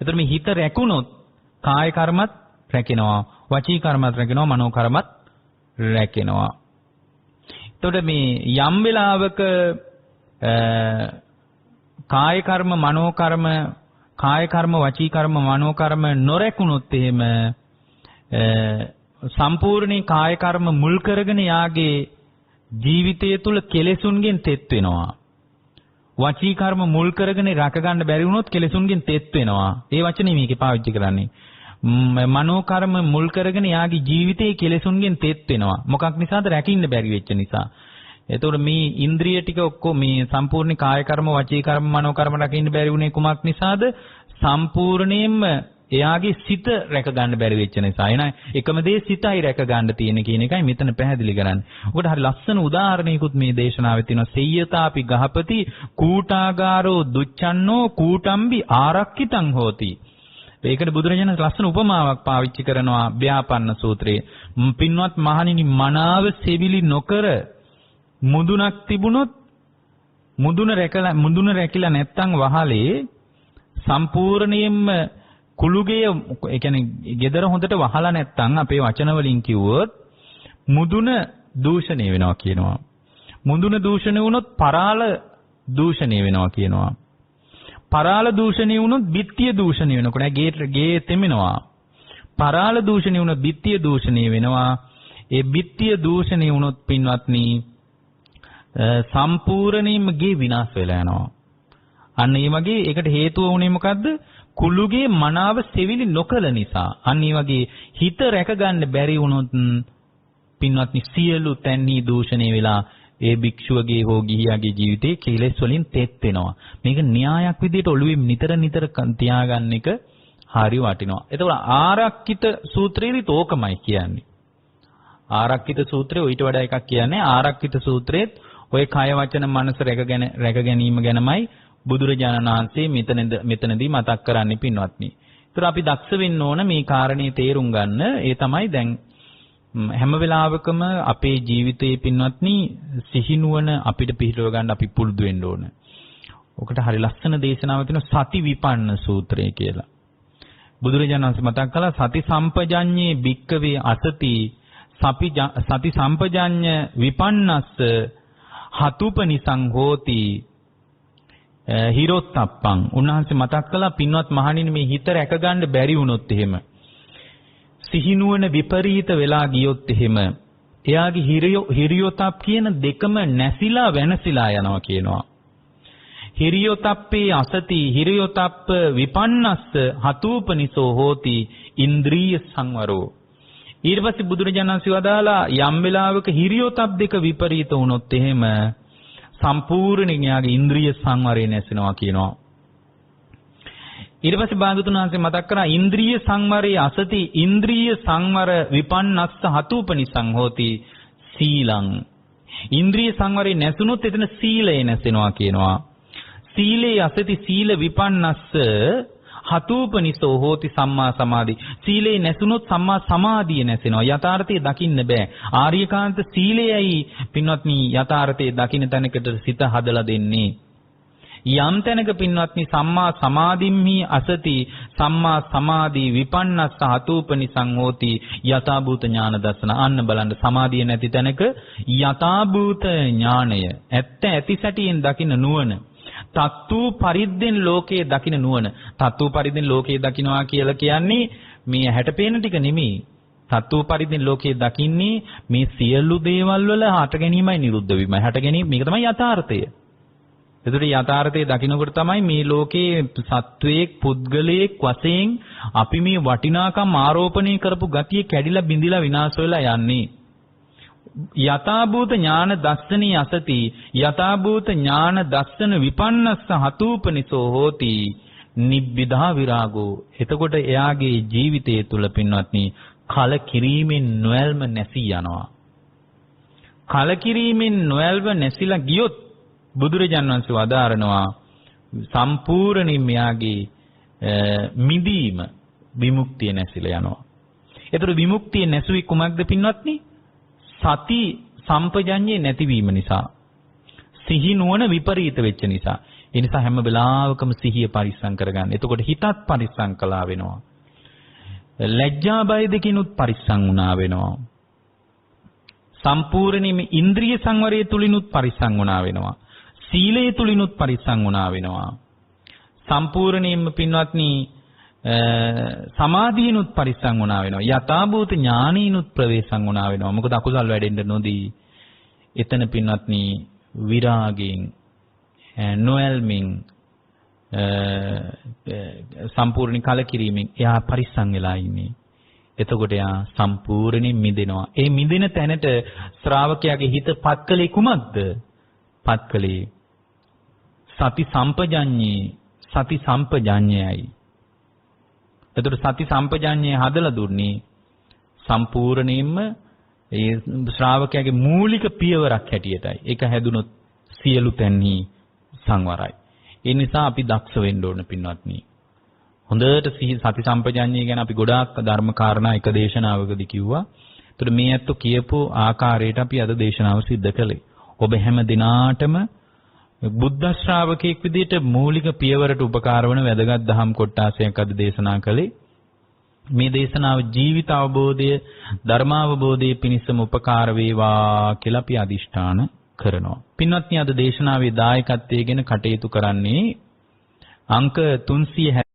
එතකොට මේ හිත රැකුණොත් කාය කර්මත් රැකිනවා, වචී කර්මත් රැකිනවා, මනෝ කර්මත් රැකිනවා. එතකොට මේ යම් වෙලාවක කාය කර්ම, මනෝ කර්ම, කාය කර්ම, වචී කර්ම, මනෝ කර්ම නොරැකුණොත් එහෙම සම්පූර්ණේ කාය කර්ම මුල් කරගෙන යාගේ ජීවිතය තුළ කෙලෙසුන්ගෙන් තෙත් වෙනවා. වචී කර්ම මුල් කරගෙන රැක ගන්න බැරි වුණොත් කෙලෙසුන්ගෙන් තෙත් වෙනවා. ඒ වචනේ මේකේ පාවිච්චි කරන්නේ. මනෝ කර්ම මුල් කරගෙන යාගේ ජීවිතයේ කෙලෙසුන්ගෙන් තෙත් වෙනවා. මොකක් නිසාද? රැකින්න බැරි වෙච්ච නිසා. එතකොට මේ ඉන්ද්‍රිය ටික ඔක්කොම මේ සම්පූර්ණ කාය කර්ම, වචී කර්ම, මනෝ කර්ම රැකින්න බැරි වුණේ කුමක් නිසාද? සම්පූර්ණයෙන්ම එයාගේ සිත රැක ගන්න බැරි වෙච්ච නිසා. එනයි එකම දේ සිතයි රැක ගන්න තියෙන කියන එකයි මෙතන පැහැදිලි කරන්නේ. ඔකට හරි ලස්සන උදාහරණයකුත් මේ දේශනාවේ තියෙනවා. සෙය්‍යතාපි ගහපති කූටාගාරෝ දුච්ඡන්නෝ කූටම්බි ආරක්කිතං හෝති. ඒකට බුදුරජාණන් ලස්සන උපමාවක් පාවිච්චි කරනවා ව්‍යාපන්න සූත්‍රයේ. පින්වත් මහණෙනි, මනාව සෙවිලි නොකර මුදුනක් තිබුණොත් මුදුන රැකිලා නැත්තම් වහලේ සම්පූර්ණයෙන්ම කුළුගේ, ඒ කියන්නේ gedara හොඳට වහලා නැත්තම් අපේ වචන වලින් කිව්වොත් මුදුන දූෂණය වෙනවා කියනවා. මුදුන දූෂණය වුණොත් පරාල දූෂණය වෙනවා කියනවා. පරාල දූෂණය වුණොත් බිත්තිය දූෂණය වෙනකොට ගේ තෙමෙනවා. පරාල දූෂණය වුණොත් බිත්තිය දූෂණය වෙනවා. ඒ බිත්තිය දූෂණය වුණොත් පින්වත්නි සම්පූර්ණයෙන්ම ගේ විනාශ වෙලා යනවා. අන්න ඒ වගේ ඒකට හේතුව වුණේ මොකද්ද? කුළුගේ මනාව සෙවිලි නොකළ නිසා. අන්න ඒ වගේ හිත රැක ගන්න බැරි වුණොත් පින්වත්නි සියලු තැන්හි දූෂණය වෙලා ඒ භික්ෂුවගේ හෝ ගිහියාගේ ජීවිතේ කෙලෙස් වලින් තෙත් වෙනවා. මේක න්‍යායක් විදිහට ඔළුවේ නිතර තියාගන්න එක හරි වටිනවා. එතකොට ආරක්කිත සූත්‍රයේදීත් ඕකමයි කියන්නේ. ආරක්කිත සූත්‍රය ඊට වඩා එකක් කියන්නේ. ආරක්කිත සූත්‍රයේත් ඔය කය වචන මනස රැක ගැනීම ගැනමයි බුදුරජාණන් වහන්සේ මෙතනදී මතක් කරන්නේ පින්වත්නි. ඒතර අපි දක්ෂ වෙන්න ඕන මේ කාරණේ තේරුම් ගන්න. ඒ තමයි දැන් හැම වෙලාවකම අපේ ජීවිතයේ පින්වත්නි සිහිනුවන අපිට පිළිව ගන්න අපි පුරුදු වෙන්න ඕන. ඔකට හරි ලස්සන දේශනාවක් තියෙනවා සති විපන්න සූත්‍රය කියලා. බුදුරජාණන් වහන්සේ මතක් කළා සති සම්පජඤ්ඤේ භික්කවේ අසති සති සම්පජඤ්ඤ විපන්නස්ස හතුපනිසං හෝති හිරොත්තප්පං. උන්වහන්සේ මතක් කළා පින්වත් මහණෙනි, මේ හිත රැක ගන්න බැරි වුණොත් එහෙම, සිහිනුවන විපරීත වෙලා ගියොත් එහෙම, එයාගේ හිරියොතප් කියන දෙකම නැසිලා වෙනසිලා යනවා කියනවා. හිරියොතප්පේ අසති හිරියොතප්ප විපන්නස්ස හතූපනිසෝ හෝති ඉන්ද්‍රිය සංවරෝ. ඊට පස්සේ බුදුරජාණන් වහන්සේ වදාලා යම් වෙලාවක හිරියොතප් දෙක විපරීත වුණොත් එහෙම සම්පූර්ණයෙන් යාගේ ඉන්ද්‍රිය සංවරය නැසෙනවා කියනවා. ඊට පස්සේ භාගතුන් වහන්සේ මතක් කරා ඉන්ද්‍රිය සංවරයේ අසති ඉන්ද්‍රිය සංවර විපන්නස්ස හතූපනිසං හෝති සීලං. ඉන්ද්‍රිය සංවරේ නැසුනොත් එතන සීලය නැසෙනවා කියනවා. සීලේ අසති සීල විපන්නස්ස හතූපනිසෝ හෝති සම්මා සමාධි. සීලේ නැසුනොත් සම්මා සමාධිය නැසෙනවා. යථාර්ථය දකින්න බෑ. ආර්යකාන්ත සීලයයි පින්වත්නි යථාර්ථය දකින්න තැනකට සිත හදලා දෙන්නේ. යම් තැනක පින්වත්නි සම්මා සමාධිම්හි අසති සම්මා සමාධි විපන්නස්ස හතූපනිසං හෝති යථාභූත ඥාන දර්ශන. අන්න බලන්න සමාධිය නැති තැනක යථාභූත ඥානය ඇත්ත ඇති සැටියෙන් දකින්න නුවණ. තත්තු පරිද්දෙන් ලෝකයේ දකින්න නුවණ. තත්තු පරිද්දෙන් ලෝකයේ දකින්නවා කියලා කියන්නේ මේ හැට පේන ටික නෙමෙයි. තත්තු පරිද්දෙන් ලෝකයේ දකින්නේ මේ සියලු දේවල් වල හට ගැනීමයි නිරුද්ධ වීමයි. හට ගැනීම මේක තමයි යථාර්ථය. එතකොට යථාර්ථයේ දකින්නකොට තමයි මේ ලෝකයේ සත්වයේ පුද්ගලයෙක් වශයෙන් අපි මේ වටිනාකම් ආරෝපණය කරපු ගතිය කැඩිලා බිඳිලා විනාශ වෙලා යන්නේ. යථාභූත ඥාන දස්සනී අසති යථාභූත ඥාන දස්සන විපන්නස්ස හතූපනිසෝ හෝති නිබ්බිදා විරාගෝ. එතකොට එයාගේ ජීවිතය තුල පින්වත්නි කලකිරීමෙන් නොයල්ම නැසී යනවා. කලකිරීමෙන් නොයල්ම නැසිලා ගියොත් බුදුරජාණන් වහන්සේ වදාරනවා සම්පූර්ණයෙන් මෙයාගේ මිදීම විමුක්තිය නැසිලා යනවා. ඒතර විමුක්තිය නැසුවේ කුමක්ද පින්වත්නි? සති සම්පජඤ්ඤේ නැතිවීම නිසා. සිහි නුවණ විපරීත වෙච්ච නිසා. ඒ නිසා හැම වෙලාවකම සිහිය පරිස්සම් කරගන්න. එතකොට හිතත් පරිස්සම් කළා වෙනවා. ලැජ්ජා බය දෙකිනුත් පරිස්සම් වුණා වෙනවා. සම්පූර්ණයෙන්ම ඉන්ද්‍රිය සංවරය තුලිනුත් පරිස්සම් වුණා වෙනවා. සීලය තුලිනුත් පරිස්සම් වුණා වෙනවා. සම්පූර්ණයෙන්ම පින්වත්නි සමාධියනුත් පරිස්සම් වුණා වෙනවා. යථාභූත ඥානිනුත් ප්‍රවේශම් වුණා වෙනවා. මොකද අකුසල් වැඩෙන්න නොදී එතන පින්වත්නි විරාගයෙන් නොයල්මින් සම්පූර්ණ කලකිරීමෙන් එයා පරිස්සම් වෙලා ඉන්නේ. එතකොට එයා සම්පූර්ණයෙන් මිදෙනවා. ඒ මිදෙන තැනට ශ්‍රාවකයාගේ හිත පත්කලේ කුමක්ද? පත්කලේ සති සම්පජඤ්ඤයයි. එතකොට සති සම්පජඤ්ඤය හදලා දුන්නේ සම්පූර්ණයෙන්ම ඒ ශ්‍රාවකයාගේ මූලික පියවරක් හැටියටයි. ඒක හැදුනොත් සියලු තැන්හි සංවරයි. ඒ නිසා අපි දක්ෂ වෙන්න ඕන පින්වත්නි. හොඳට සති සම්පජඤ්ඤය ගැන අපි ගොඩාක් ධර්ම කාරණා එක දේශනාවකදී කිව්වා. එතකොට මේ ඇත්ත කියපු ආකාරයට අපි අද දේශනාව සිද්ධ කළේ. ඔබ හැම දිනාටම බුද්ධ ශ්‍රාවකයෙක් විදිහට මූලික පියවරට උපකාර වන වැදගත් දහම් කොටසක් අද දේශනා කළේ. මේ දේශනාව ජීවිත අවබෝධය ධර්මාවබෝධයේ පිණිසම උපකාර වේවා කියලා අපි අදිෂ්ඨාන කරනවා. පින්වත්නි අද දේශනාවේ දායකත්වයෙන් කටයුතු කරන්නේ අංක 360